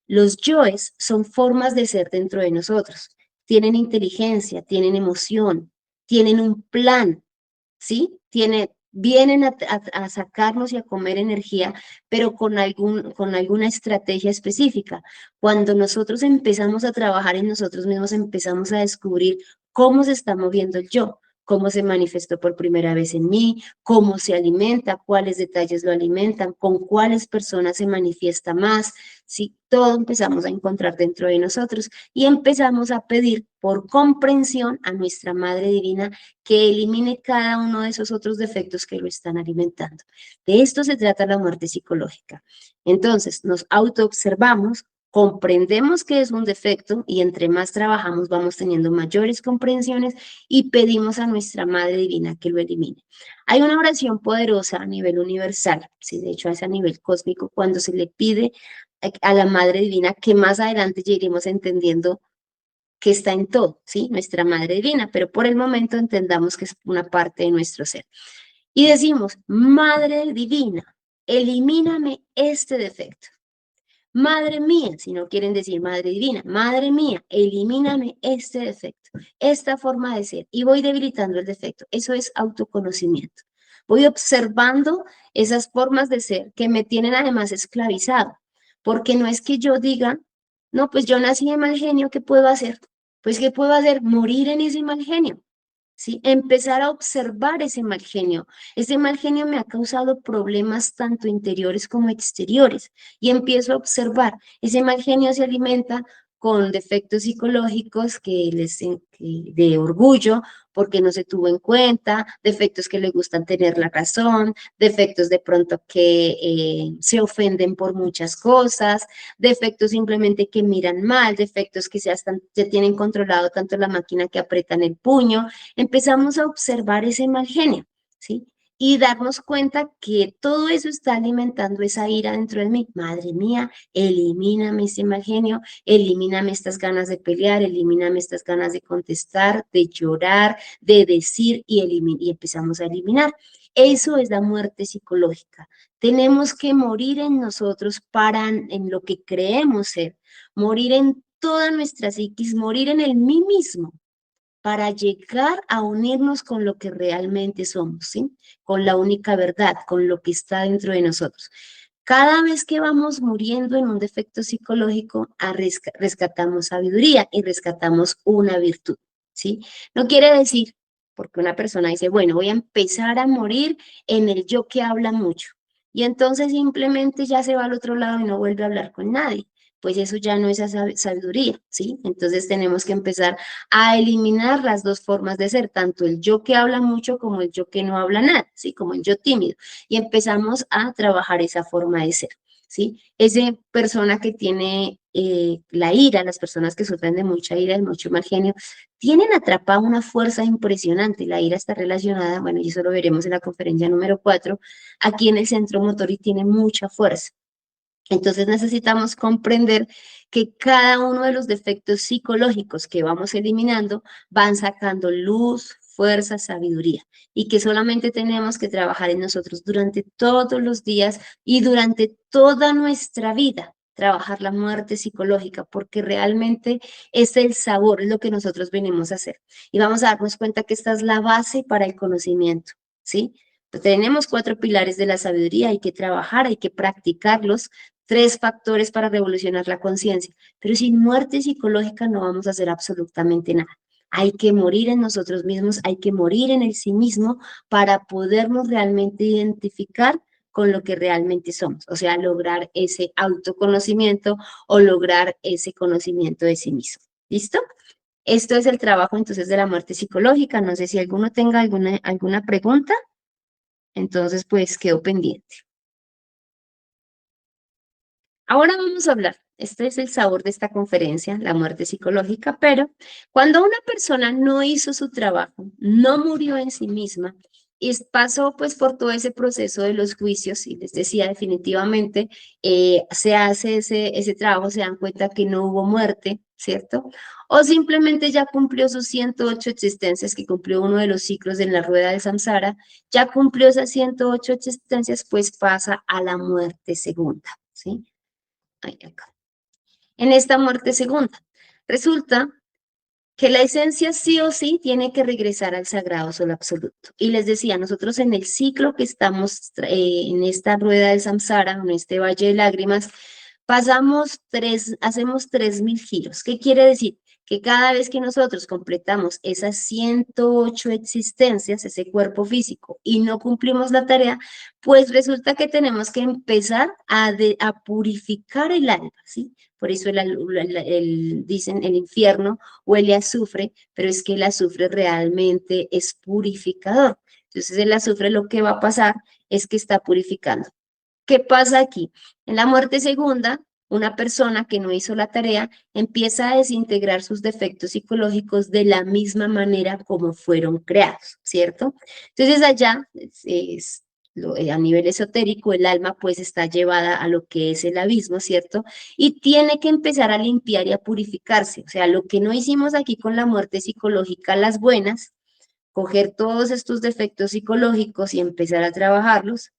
Los yoes son formas de ser dentro de nosotros. Tienen inteligencia, tienen emoción, tienen un plan, ¿sí? Vienen a sacarnos y a comer energía, pero con alguna estrategia específica. Cuando nosotros empezamos a trabajar en nosotros mismos, empezamos a descubrir cómo se está moviendo el yo, cómo se manifestó por primera vez en mí, cómo se alimenta, cuáles detalles lo alimentan, con cuáles personas se manifiesta más, ¿sí? Todo empezamos a encontrar dentro de nosotros y empezamos a pedir por comprensión a nuestra Madre Divina que elimine cada uno de esos otros defectos que lo están alimentando. De esto se trata la muerte psicológica. Entonces, nos autoobservamos, comprendemos que es un defecto y entre más trabajamos vamos teniendo mayores comprensiones y pedimos a nuestra Madre Divina que lo elimine. Hay una oración poderosa a nivel universal, sí, de hecho es a nivel cósmico, cuando se le pide a la Madre Divina que más adelante ya iremos entendiendo que está en todo, ¿sí? Nuestra Madre Divina, pero por el momento entendamos que es una parte de nuestro ser. Y decimos, Madre Divina, elimíname este defecto. Madre mía, si no quieren decir Madre Divina, Madre mía, elimíname este defecto, esta forma de ser, y voy debilitando el defecto. Eso es autoconocimiento. Voy observando esas formas de ser que me tienen además esclavizado, porque no es que yo diga, no, pues yo nací de mal genio, ¿qué puedo hacer? Pues, ¿qué puedo hacer? Morir en ese mal genio. ¿Sí? Empezar a observar ese mal genio. Ese mal genio me ha causado problemas tanto interiores como exteriores y empiezo a observar. Ese mal genio se alimenta con defectos psicológicos de orgullo, porque no se tuvo en cuenta, defectos que le gustan tener la razón, defectos de pronto que se ofenden por muchas cosas, defectos simplemente que miran mal, defectos que ya tienen controlado tanto la máquina que apretan el puño. Empezamos a observar ese mal genio, ¿sí? Y darnos cuenta que todo eso está alimentando esa ira dentro de mí. Madre mía, elimíname ese mal genio, elimíname estas ganas de pelear, elimíname estas ganas de contestar, de llorar, de decir y empezamos a eliminar. Eso es la muerte psicológica. Tenemos que morir en nosotros en lo que creemos ser, morir en toda nuestra psiquis, morir en el mí mismo para llegar a unirnos con lo que realmente somos, ¿sí? Con la única verdad, con lo que está dentro de nosotros. Cada vez que vamos muriendo en un defecto psicológico, rescatamos sabiduría y rescatamos una virtud, ¿sí? No quiere decir, porque una persona dice, bueno, voy a empezar a morir en el yo que habla mucho, y entonces simplemente ya se va al otro lado y no vuelve a hablar con nadie. Pues eso ya no es sabiduría, ¿sí? Entonces tenemos que empezar a eliminar las dos formas de ser, tanto el yo que habla mucho como el yo que no habla nada, ¿sí? Como el yo tímido. Y empezamos a trabajar esa forma de ser, ¿sí? Esa persona que tiene la ira, las personas que sufren de mucha ira, de mucho mal genio, tienen atrapada una fuerza impresionante. La ira está relacionada, bueno, y eso lo veremos en la conferencia número 4, aquí en el centro motor y tiene mucha fuerza. Entonces necesitamos comprender que cada uno de los defectos psicológicos que vamos eliminando van sacando luz, fuerza, sabiduría y que solamente tenemos que trabajar en nosotros durante todos los días y durante toda nuestra vida, trabajar la muerte psicológica porque realmente es el sabor, es lo que nosotros venimos a hacer. Y vamos a darnos cuenta que esta es la base para el conocimiento, ¿sí? Tenemos 4 pilares de la sabiduría, hay que trabajar, hay que practicarlos, 3 factores para revolucionar la conciencia, pero sin muerte psicológica no vamos a hacer absolutamente nada. Hay que morir en nosotros mismos, hay que morir en el sí mismo para podernos realmente identificar con lo que realmente somos, o sea, lograr ese autoconocimiento o lograr ese conocimiento de sí mismo. ¿Listo? Esto es el trabajo entonces de la muerte psicológica. No sé si alguno tenga alguna pregunta, entonces pues quedo pendiente. Ahora vamos a hablar, este es el sabor de esta conferencia, la muerte psicológica, pero cuando una persona no hizo su trabajo, no murió en sí misma y pasó pues por todo ese proceso de los juicios y les decía definitivamente se hace ese trabajo, se dan cuenta que no hubo muerte, ¿cierto? O simplemente ya cumplió sus 108 existencias, que cumplió uno de los ciclos en la rueda de samsara, ya cumplió esas 108 existencias, pues pasa a la muerte segunda, ¿sí? Acá. En esta muerte segunda. Resulta que la esencia sí o sí tiene que regresar al sagrado sol absoluto. Y les decía, nosotros en el ciclo que estamos en esta rueda del samsara, en este valle de lágrimas, hacemos 3000 giros. ¿Qué quiere decir? Que cada vez que nosotros completamos esas 108 existencias, ese cuerpo físico, y no cumplimos la tarea, pues resulta que tenemos que empezar a purificar el alma, ¿sí? Por eso dicen el infierno huele a azufre, pero es que el azufre realmente es purificador. Entonces el azufre lo que va a pasar es que está purificando. ¿Qué pasa aquí? En la muerte segunda, una persona que no hizo la tarea empieza a desintegrar sus defectos psicológicos de la misma manera como fueron creados, ¿cierto? Entonces allá a nivel esotérico, el alma pues está llevada a lo que es el abismo, ¿cierto? Y tiene que empezar a limpiar y a purificarse. O sea, lo que no hicimos aquí con la muerte psicológica, las buenas, coger todos estos defectos psicológicos y empezar a trabajarlos,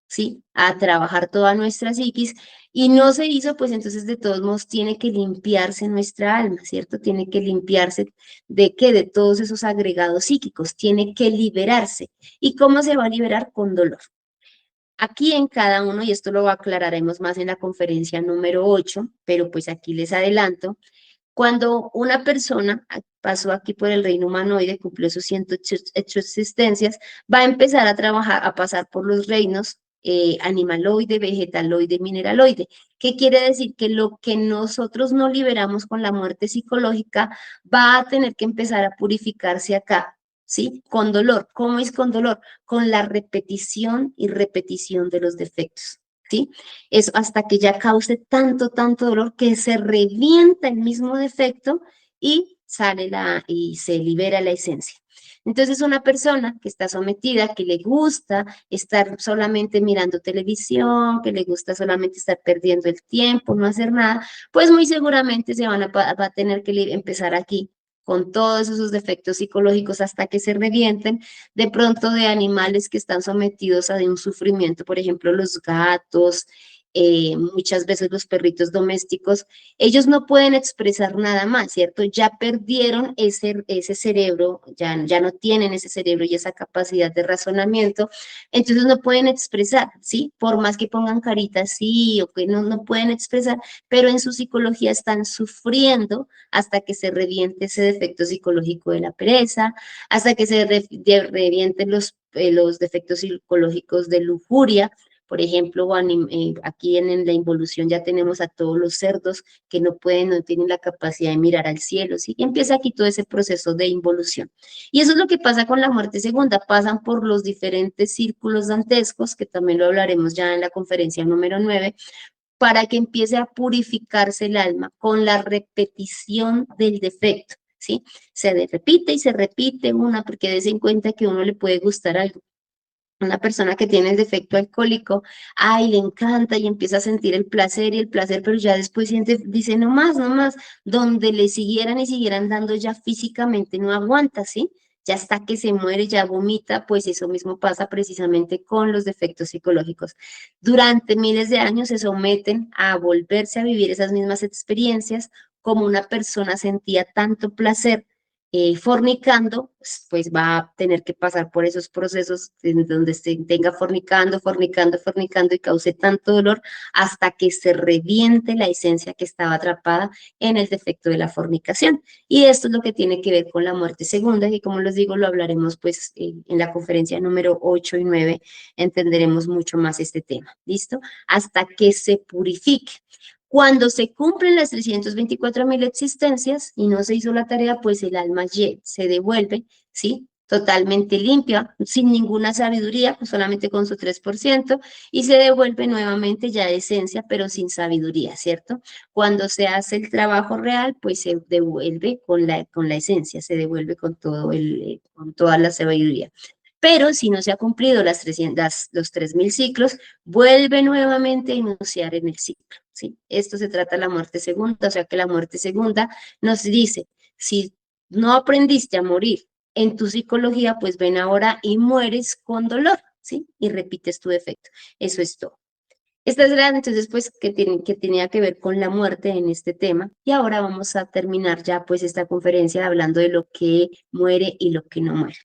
¿sí? A trabajar toda nuestra psiquis, y no se hizo, pues entonces de todos modos tiene que limpiarse nuestra alma, ¿cierto? Tiene que limpiarse ¿de qué? De todos esos agregados psíquicos, tiene que liberarse. ¿Y cómo se va a liberar? Con dolor. Aquí en cada uno, y esto lo aclararemos más en la conferencia número 8, pero pues aquí les adelanto, cuando una persona pasó aquí por el reino humanoide, cumplió sus 108 existencias, va a empezar a trabajar, a pasar por los reinos animaloide, vegetaloide, mineraloide. ¿Qué quiere decir? Que lo que nosotros no liberamos con la muerte psicológica va a tener que empezar a purificarse acá, ¿sí? Con dolor. ¿Cómo es con dolor? Con la repetición y repetición de los defectos. ¿Sí? Eso hasta que ya cause tanto, tanto dolor que se revienta el mismo defecto y y se libera la esencia. Entonces, una persona que está sometida, que le gusta estar solamente mirando televisión, que le gusta solamente estar perdiendo el tiempo, no hacer nada, pues muy seguramente va a tener que empezar aquí con todos esos defectos psicológicos hasta que se revienten, de pronto de animales que están sometidos a un sufrimiento, por ejemplo, los gatos, muchas veces los perritos domésticos, ellos no pueden expresar nada más, ¿cierto? Ya perdieron ese cerebro, ya no tienen ese cerebro y esa capacidad de razonamiento, entonces no pueden expresar, ¿sí? Por más que pongan caritas, sí, o que no pueden expresar, pero en su psicología están sufriendo hasta que se reviente ese defecto psicológico de la pereza, hasta que se revienten los defectos psicológicos de lujuria. Por ejemplo, aquí en la involución ya tenemos a todos los cerdos que no tienen la capacidad de mirar al cielo, ¿sí? Y empieza aquí todo ese proceso de involución. Y eso es lo que pasa con la muerte segunda, pasan por los diferentes círculos dantescos, que también lo hablaremos ya en la conferencia número 9, para que empiece a purificarse el alma con la repetición del defecto, ¿sí? Repite y se repite porque des en cuenta que a uno le puede gustar algo. Una persona que tiene el defecto alcohólico, ay, le encanta y empieza a sentir el placer, pero ya después dice, no más, no más, donde le siguieran y siguieran dando ya físicamente no aguanta, ¿sí? Ya hasta que se muere, ya vomita, pues eso mismo pasa precisamente con los defectos psicológicos. Durante miles de años se someten a volverse a vivir esas mismas experiencias, como una persona sentía tanto placer fornicando, pues va a tener que pasar por esos procesos en donde se tenga fornicando, fornicando, fornicando y cause tanto dolor hasta que se reviente la esencia que estaba atrapada en el defecto de la fornicación. Y esto es lo que tiene que ver con la muerte segunda, y como les digo, lo hablaremos pues en la conferencia número 8 y 9, entenderemos mucho más este tema, ¿listo? Hasta que se purifique. Cuando se cumplen las 324.000 existencias y no se hizo la tarea, pues el alma se devuelve, ¿sí? Totalmente limpia, sin ninguna sabiduría, pues solamente con su 3%, y se devuelve nuevamente ya de esencia, pero sin sabiduría, ¿cierto? Cuando se hace el trabajo real, pues se devuelve con la esencia, se devuelve con con toda la sabiduría. Pero si no se ha cumplido los 3.000 ciclos, vuelve nuevamente a iniciar en el ciclo, ¿sí? Esto se trata de la muerte segunda, o sea que la muerte segunda nos dice, si no aprendiste a morir en tu psicología, pues ven ahora y mueres con dolor, ¿sí? Y repites tu defecto. Eso es todo. Esta es la, entonces, pues, que tenía que ver con la muerte en este tema. Y ahora vamos a terminar ya, pues, esta conferencia hablando de lo que muere y lo que no muere.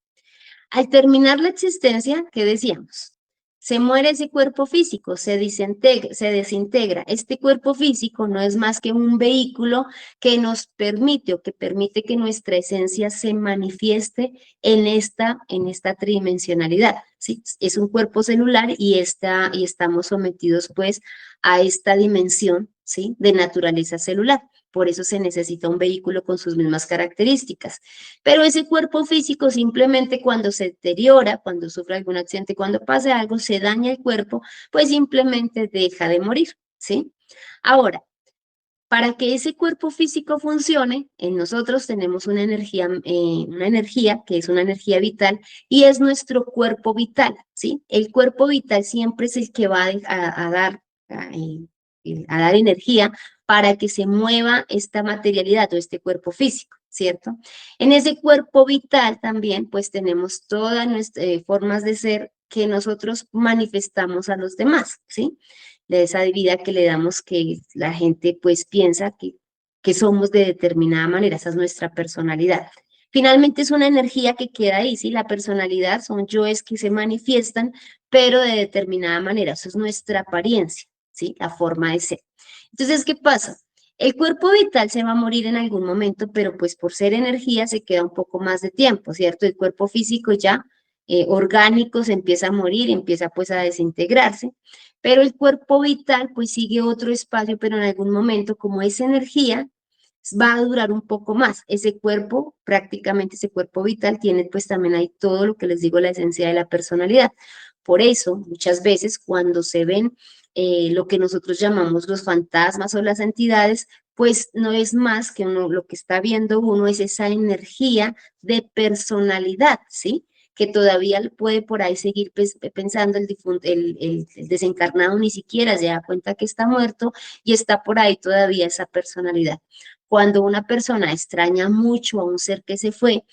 Al terminar la existencia, ¿qué decíamos? Se muere ese cuerpo físico, se desintegra. Este cuerpo físico no es más que un vehículo que nos permite o que permite que nuestra esencia se manifieste en esta tridimensionalidad. ¿Sí? Es un cuerpo celular y estamos sometidos pues a esta dimensión, ¿sí? De naturaleza celular. Por eso se necesita un vehículo con sus mismas características. Pero ese cuerpo físico simplemente cuando se deteriora, cuando sufre algún accidente, cuando pasa algo, se daña el cuerpo, pues simplemente deja de morir, ¿sí? Ahora, para que ese cuerpo físico funcione, en nosotros tenemos una energía que es una energía vital y es nuestro cuerpo vital, ¿sí? El cuerpo vital siempre es el que va a dar energía para que se mueva esta materialidad o este cuerpo físico, ¿cierto? En ese cuerpo vital también, pues tenemos todas nuestras formas de ser que nosotros manifestamos a los demás, ¿sí? De esa vida que le damos, que la gente pues piensa que somos de determinada manera, esa es nuestra personalidad. Finalmente es una energía que queda ahí, ¿sí? La personalidad son yoes que se manifiestan, pero de determinada manera, eso es nuestra apariencia, ¿sí? La forma de ser. Entonces, ¿qué pasa? El cuerpo vital se va a morir en algún momento, pero pues por ser energía se queda un poco más de tiempo, ¿cierto? El cuerpo físico ya orgánico se empieza a morir, empieza pues a desintegrarse, pero el cuerpo vital pues sigue otro espacio, pero en algún momento como es energía, va a durar un poco más. Ese cuerpo, prácticamente ese cuerpo vital, tiene pues también ahí todo lo que les digo, la esencia de la personalidad. Por eso, muchas veces cuando se ven lo que nosotros llamamos los fantasmas o las entidades, pues no es más que uno, lo que está viendo uno es esa energía de personalidad, ¿sí? Que todavía puede por ahí seguir pensando el desencarnado ni siquiera se da cuenta que está muerto y está por ahí todavía esa personalidad. Cuando una persona extraña mucho a un ser que se fue,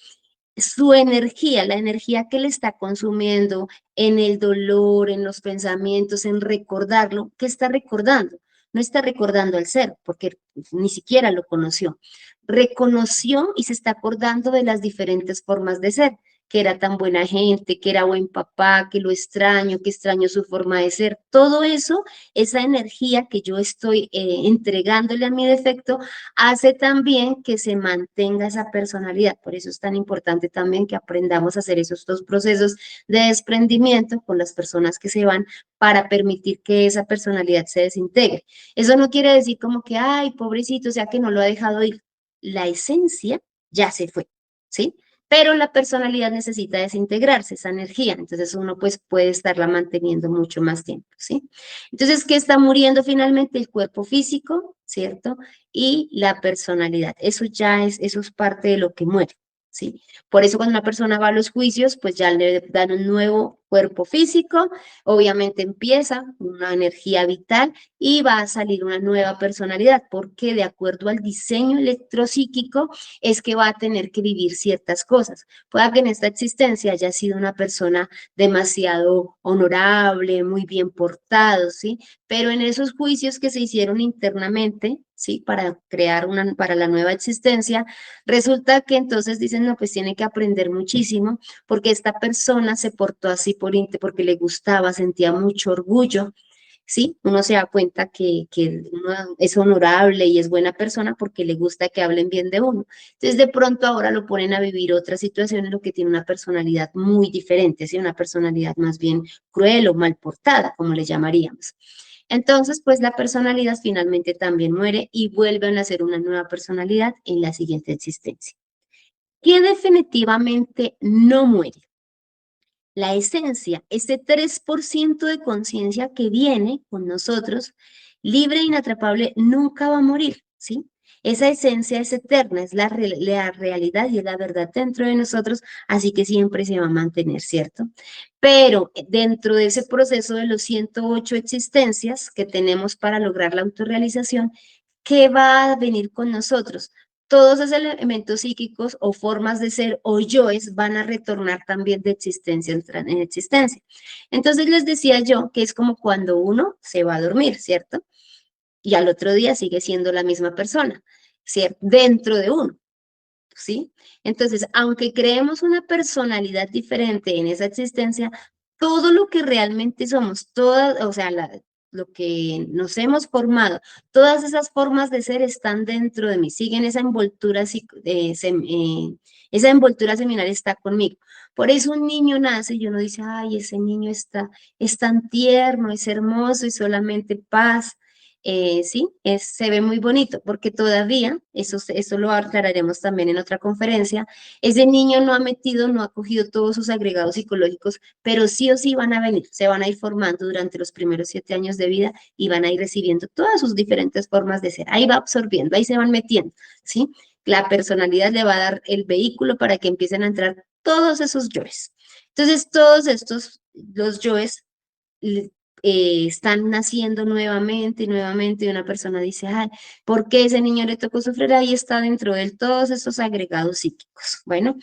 su energía, la energía que le está consumiendo en el dolor, en los pensamientos, en recordarlo, ¿qué está recordando? No está recordando al ser, porque ni siquiera lo conoció. Reconoció y se está acordando de las diferentes formas de ser, que era tan buena gente, que era buen papá, que lo extraño, que extraño su forma de ser. Todo eso, esa energía que yo estoy entregándole a mi defecto, hace también que se mantenga esa personalidad. Por eso es tan importante también que aprendamos a hacer esos dos procesos de desprendimiento con las personas que se van para permitir que esa personalidad se desintegre. Eso no quiere decir como que, ay, pobrecito, o sea que no lo ha dejado ir. La esencia ya se fue, ¿sí? Pero la personalidad necesita desintegrarse, esa energía, entonces uno pues puede estarla manteniendo mucho más tiempo, ¿sí? Entonces, ¿qué está muriendo finalmente? El cuerpo físico, ¿cierto? Y la personalidad. Eso es parte de lo que muere, ¿sí? Por eso cuando una persona va a los juicios, pues ya le dan un nuevo cuerpo físico, obviamente empieza una energía vital y va a salir una nueva personalidad, porque de acuerdo al diseño electropsíquico es que va a tener que vivir ciertas cosas. Pueda que en esta existencia haya sido una persona demasiado honorable, muy bien portado, ¿sí? Pero en esos juicios que se hicieron internamente, ¿sí? Para crear para la nueva existencia, resulta que entonces dicen, no, pues tiene que aprender muchísimo porque esta persona se portó así porque le gustaba, sentía mucho orgullo, ¿sí? Uno se da cuenta que uno es honorable y es buena persona porque le gusta que hablen bien de uno. Entonces, de pronto ahora lo ponen a vivir otra situación en lo que tiene una personalidad muy diferente, ¿sí? Una personalidad más bien cruel o mal portada, como le llamaríamos. Entonces, pues la personalidad finalmente también muere y vuelve a nacer una nueva personalidad en la siguiente existencia. Que definitivamente no muere. La esencia, ese 3% de conciencia que viene con nosotros, libre e inatrapable, nunca va a morir, ¿sí? Esa esencia es eterna, es la realidad y es la verdad dentro de nosotros, así que siempre se va a mantener, ¿cierto? Pero dentro de ese proceso de los 108 existencias que tenemos para lograr la autorrealización, ¿qué va a venir con nosotros? Todos esos elementos psíquicos o formas de ser o yoes van a retornar también de existencia en existencia. Entonces les decía yo que es como cuando uno se va a dormir, ¿cierto? Y al otro día sigue siendo la misma persona, ¿cierto? Dentro de uno, ¿sí? Entonces, aunque creemos una personalidad diferente en esa existencia, todo lo que realmente somos, todas, o sea, lo que nos hemos formado, todas esas formas de ser están dentro de mí, siguen esa envoltura, esa envoltura seminal está conmigo. Por eso un niño nace y uno dice, ay, ese niño es tan tierno, es hermoso y solamente paz. Sí, se ve muy bonito porque todavía, eso lo aclararemos también en otra conferencia, ese niño no ha metido, no ha cogido todos sus agregados psicológicos, pero sí o sí van a venir, se van a ir formando durante los primeros 7 años de vida y van a ir recibiendo todas sus diferentes formas de ser. Ahí va absorbiendo, ahí se van metiendo, ¿sí? La personalidad le va a dar el vehículo para que empiecen a entrar todos esos yoes. Entonces, todos estos, los yoes están naciendo nuevamente y nuevamente y una persona dice, ay, ¿por qué ese niño le tocó sufrir? Ahí está dentro de él todos esos agregados psíquicos. Bueno,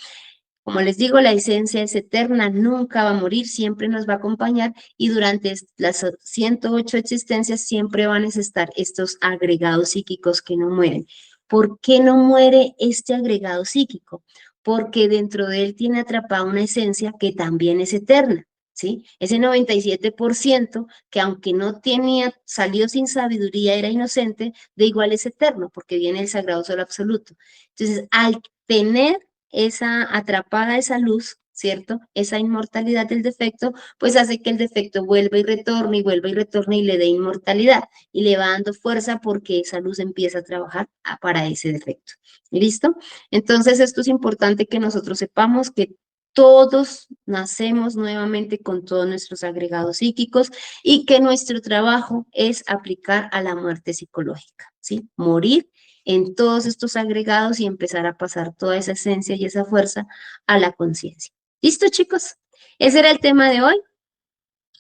Como les digo, la esencia es eterna, nunca va a morir, siempre nos va a acompañar y durante las 108 existencias siempre van a estar estos agregados psíquicos que no mueren. ¿Por qué no muere este agregado psíquico? Porque dentro de él tiene atrapada una esencia que también es eterna. ¿Sí? Ese 97% que aunque no tenía, salió sin sabiduría, era inocente, de igual es eterno, porque viene el sagrado sol absoluto. Entonces, al tener esa atrapada, esa luz, ¿cierto? Esa inmortalidad del defecto, pues hace que el defecto vuelva y retorne y vuelva y retorne y le dé inmortalidad y le va dando fuerza porque esa luz empieza a trabajar para ese defecto. ¿Listo? Entonces, esto es importante que nosotros sepamos que todos nacemos nuevamente con todos nuestros agregados psíquicos y que nuestro trabajo es aplicar a la muerte psicológica, ¿sí? Morir en todos estos agregados y empezar a pasar toda esa esencia y esa fuerza a la conciencia. ¿Listo, chicos? Ese era el tema de hoy.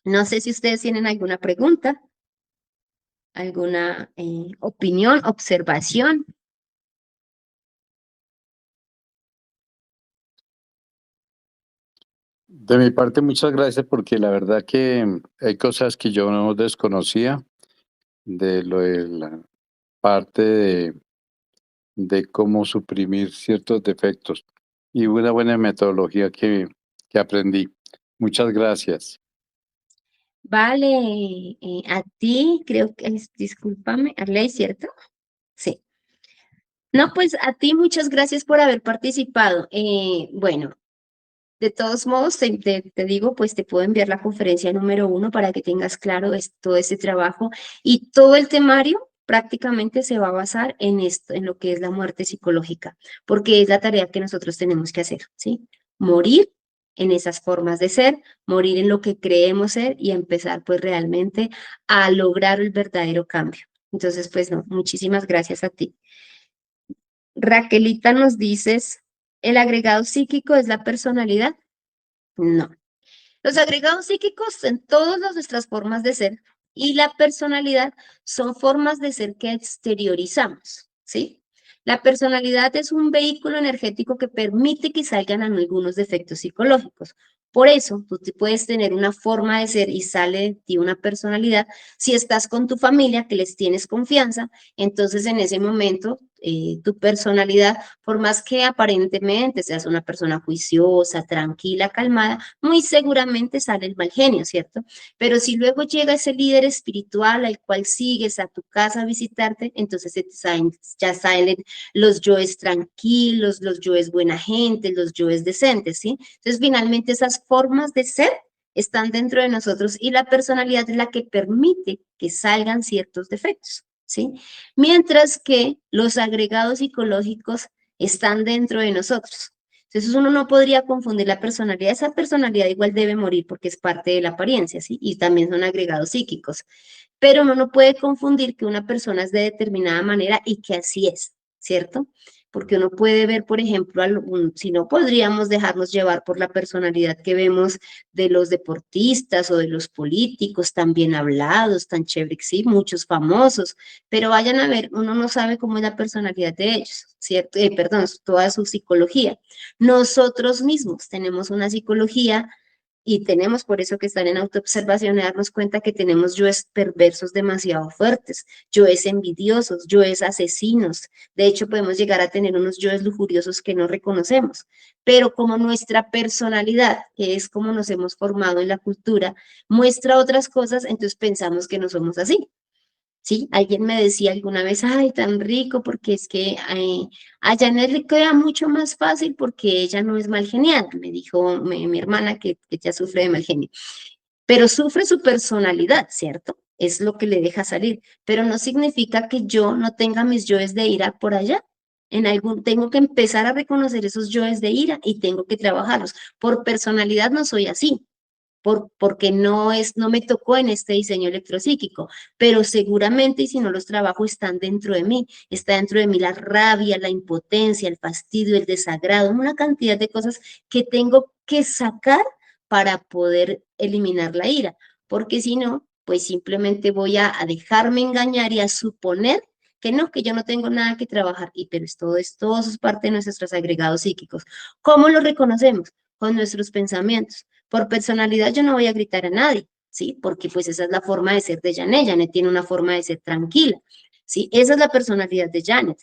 No sé si ustedes tienen alguna pregunta, alguna opinión, observación. De mi parte, muchas gracias porque la verdad que hay cosas que yo no desconocía de lo de la parte de cómo suprimir ciertos defectos y una buena metodología que aprendí. Muchas gracias. Vale, a ti creo que es, discúlpame, Arley, ¿cierto? Sí. No, pues a ti muchas gracias por haber participado. Bueno, de todos modos, te digo, pues te puedo enviar la conferencia número 1 para que tengas claro todo este trabajo y todo el temario prácticamente se va a basar en esto, en lo que es la muerte psicológica, porque es la tarea que nosotros tenemos que hacer, ¿sí? Morir en esas formas de ser, morir en lo que creemos ser y empezar pues realmente a lograr el verdadero cambio. Entonces, pues no, muchísimas gracias a ti. Raquelita nos dices, ¿el agregado psíquico es la personalidad? No. Los agregados psíquicos en todas nuestras formas de ser y la personalidad son formas de ser que exteriorizamos, ¿sí? La personalidad es un vehículo energético que permite que salgan algunos defectos psicológicos. Por eso, tú puedes tener una forma de ser y sale de ti una personalidad. Si estás con tu familia, que les tienes confianza, entonces en ese momento tu personalidad, por más que aparentemente seas una persona juiciosa, tranquila, calmada, muy seguramente sale el mal genio, ¿cierto? Pero si luego llega ese líder espiritual al cual sigues a tu casa a visitarte, entonces ya salen los yoes tranquilos, los yoes buena gente, los yoes decentes, ¿sí? Entonces, finalmente esas formas de ser están dentro de nosotros y la personalidad es la que permite que salgan ciertos defectos, ¿sí? Mientras que los agregados psicológicos están dentro de nosotros. Entonces uno no podría confundir la personalidad. Esa personalidad igual debe morir porque es parte de la apariencia, ¿sí? Y también son agregados psíquicos. Pero uno no puede confundir que una persona es de determinada manera y que así es, ¿cierto? Porque uno puede ver, por ejemplo, si no podríamos dejarnos llevar por la personalidad que vemos de los deportistas o de los políticos tan bien hablados, tan chéveres, sí, muchos famosos, pero vayan a ver, uno no sabe cómo es la personalidad de ellos, ¿cierto? Perdón, toda su psicología. Nosotros mismos tenemos una psicología y tenemos por eso que estar en autoobservación y darnos cuenta que tenemos yoes perversos demasiado fuertes, yoes envidiosos, yoes asesinos. De hecho, podemos llegar a tener unos yoes lujuriosos que no reconocemos. Pero como nuestra personalidad, que es como nos hemos formado en la cultura, muestra otras cosas, entonces pensamos que no somos así. ¿Sí? Alguien me decía alguna vez, ay, tan rico, porque es que a Janet le queda mucho más fácil porque ella no es mal geniada, me dijo mi hermana que ya sufre de mal genio, pero sufre su personalidad, ¿cierto? Es lo que le deja salir, pero no significa que yo no tenga mis yoes de ira por allá. Tengo que empezar a reconocer esos yoes de ira y tengo que trabajarlos. Por personalidad no soy así, porque no me tocó en este diseño electropsíquico, pero seguramente, y si no los trabajo, están dentro de mí. Está dentro de mí la rabia, la impotencia, el fastidio, el desagrado, una cantidad de cosas que tengo que sacar para poder eliminar la ira, porque si no, pues simplemente voy a dejarme engañar y a suponer que no, que yo no tengo nada que trabajar, pero todo eso es parte de nuestros agregados psíquicos. ¿Cómo lo reconocemos? Con nuestros pensamientos. Por personalidad yo no voy a gritar a nadie, ¿sí? Porque pues esa es la forma de ser de Janet. Janet tiene una forma de ser tranquila, ¿sí? Esa es la personalidad de Janet.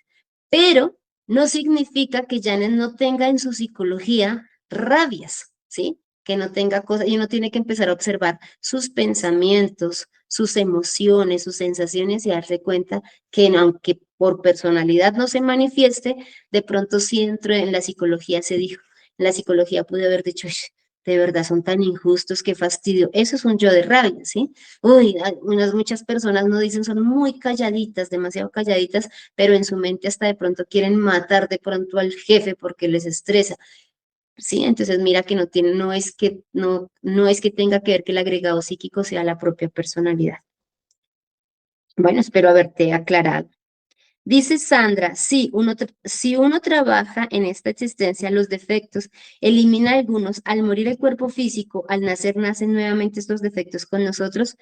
Pero no significa que Janet no tenga en su psicología rabias, ¿sí? Que no tenga cosas, y uno tiene que empezar a observar sus pensamientos, sus emociones, sus sensaciones y darse cuenta que aunque por personalidad no se manifieste, de pronto sí dentro en la psicología se dijo, en la psicología pude haber dicho, de verdad son tan injustos, qué fastidio. Eso es un yo de rabia, ¿sí? Uy, muchas personas no dicen, son muy calladitas, demasiado calladitas, pero en su mente hasta de pronto quieren matar de pronto al jefe porque les estresa. Sí, entonces mira que no tiene, no es que tenga que ver que el agregado psíquico sea la propia personalidad. Bueno, espero haberte aclarado. Dice Sandra, si uno trabaja en esta existencia los defectos, elimina algunos, al morir el cuerpo físico, al nacer nacen nuevamente estos defectos con nosotros.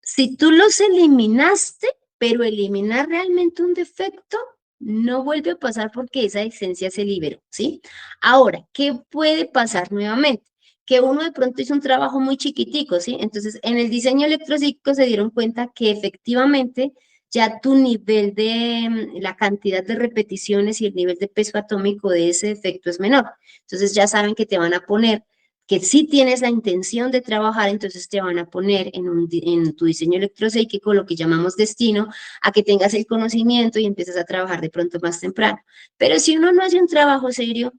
Si tú los eliminaste, pero eliminar realmente un defecto, no vuelve a pasar porque esa esencia se liberó, ¿sí? Ahora, ¿qué puede pasar nuevamente? Que uno de pronto hizo un trabajo muy chiquitico, ¿sí? Entonces, en el diseño electropsíquico se dieron cuenta que efectivamente ya tu nivel de, la cantidad de repeticiones y el nivel de peso atómico de ese defecto es menor. Entonces, ya saben que te van a poner que si tienes la intención de trabajar, entonces te van a poner en tu diseño electropsíquico lo que llamamos destino, a que tengas el conocimiento y empieces a trabajar de pronto más temprano. Pero si uno no hace un trabajo serio,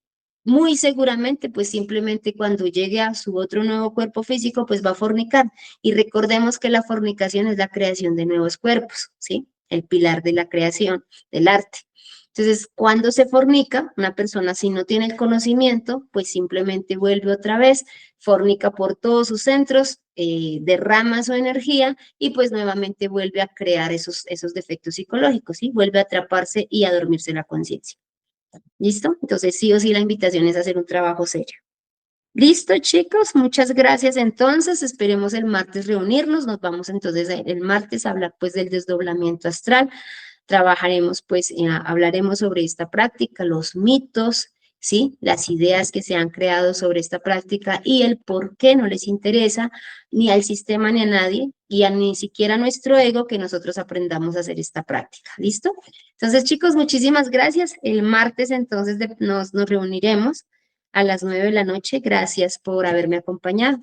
muy seguramente, pues simplemente cuando llegue a su otro nuevo cuerpo físico, pues va a fornicar. Y recordemos que la fornicación es la creación de nuevos cuerpos, ¿sí? El pilar de la creación, del arte. Entonces, cuando se fornica, una persona si no tiene el conocimiento, pues simplemente vuelve otra vez, fornica por todos sus centros, derrama su energía y pues nuevamente vuelve a crear esos defectos psicológicos, ¿sí? Vuelve a atraparse y a dormirse la conciencia. ¿Listo? Entonces, sí o sí, la invitación es a hacer un trabajo serio. Listo, chicos, muchas gracias. Entonces, esperemos el martes reunirnos. Nos vamos entonces el martes a hablar pues del desdoblamiento astral. Trabajaremos pues, hablaremos sobre esta práctica, los mitos, ¿sí? Las ideas que se han creado sobre esta práctica y el por qué no les interesa ni al sistema ni a nadie y ni siquiera a nuestro ego que nosotros aprendamos a hacer esta práctica. ¿Listo? Entonces, chicos, muchísimas gracias. El martes entonces nos reuniremos a las 9 de la noche. Gracias por haberme acompañado.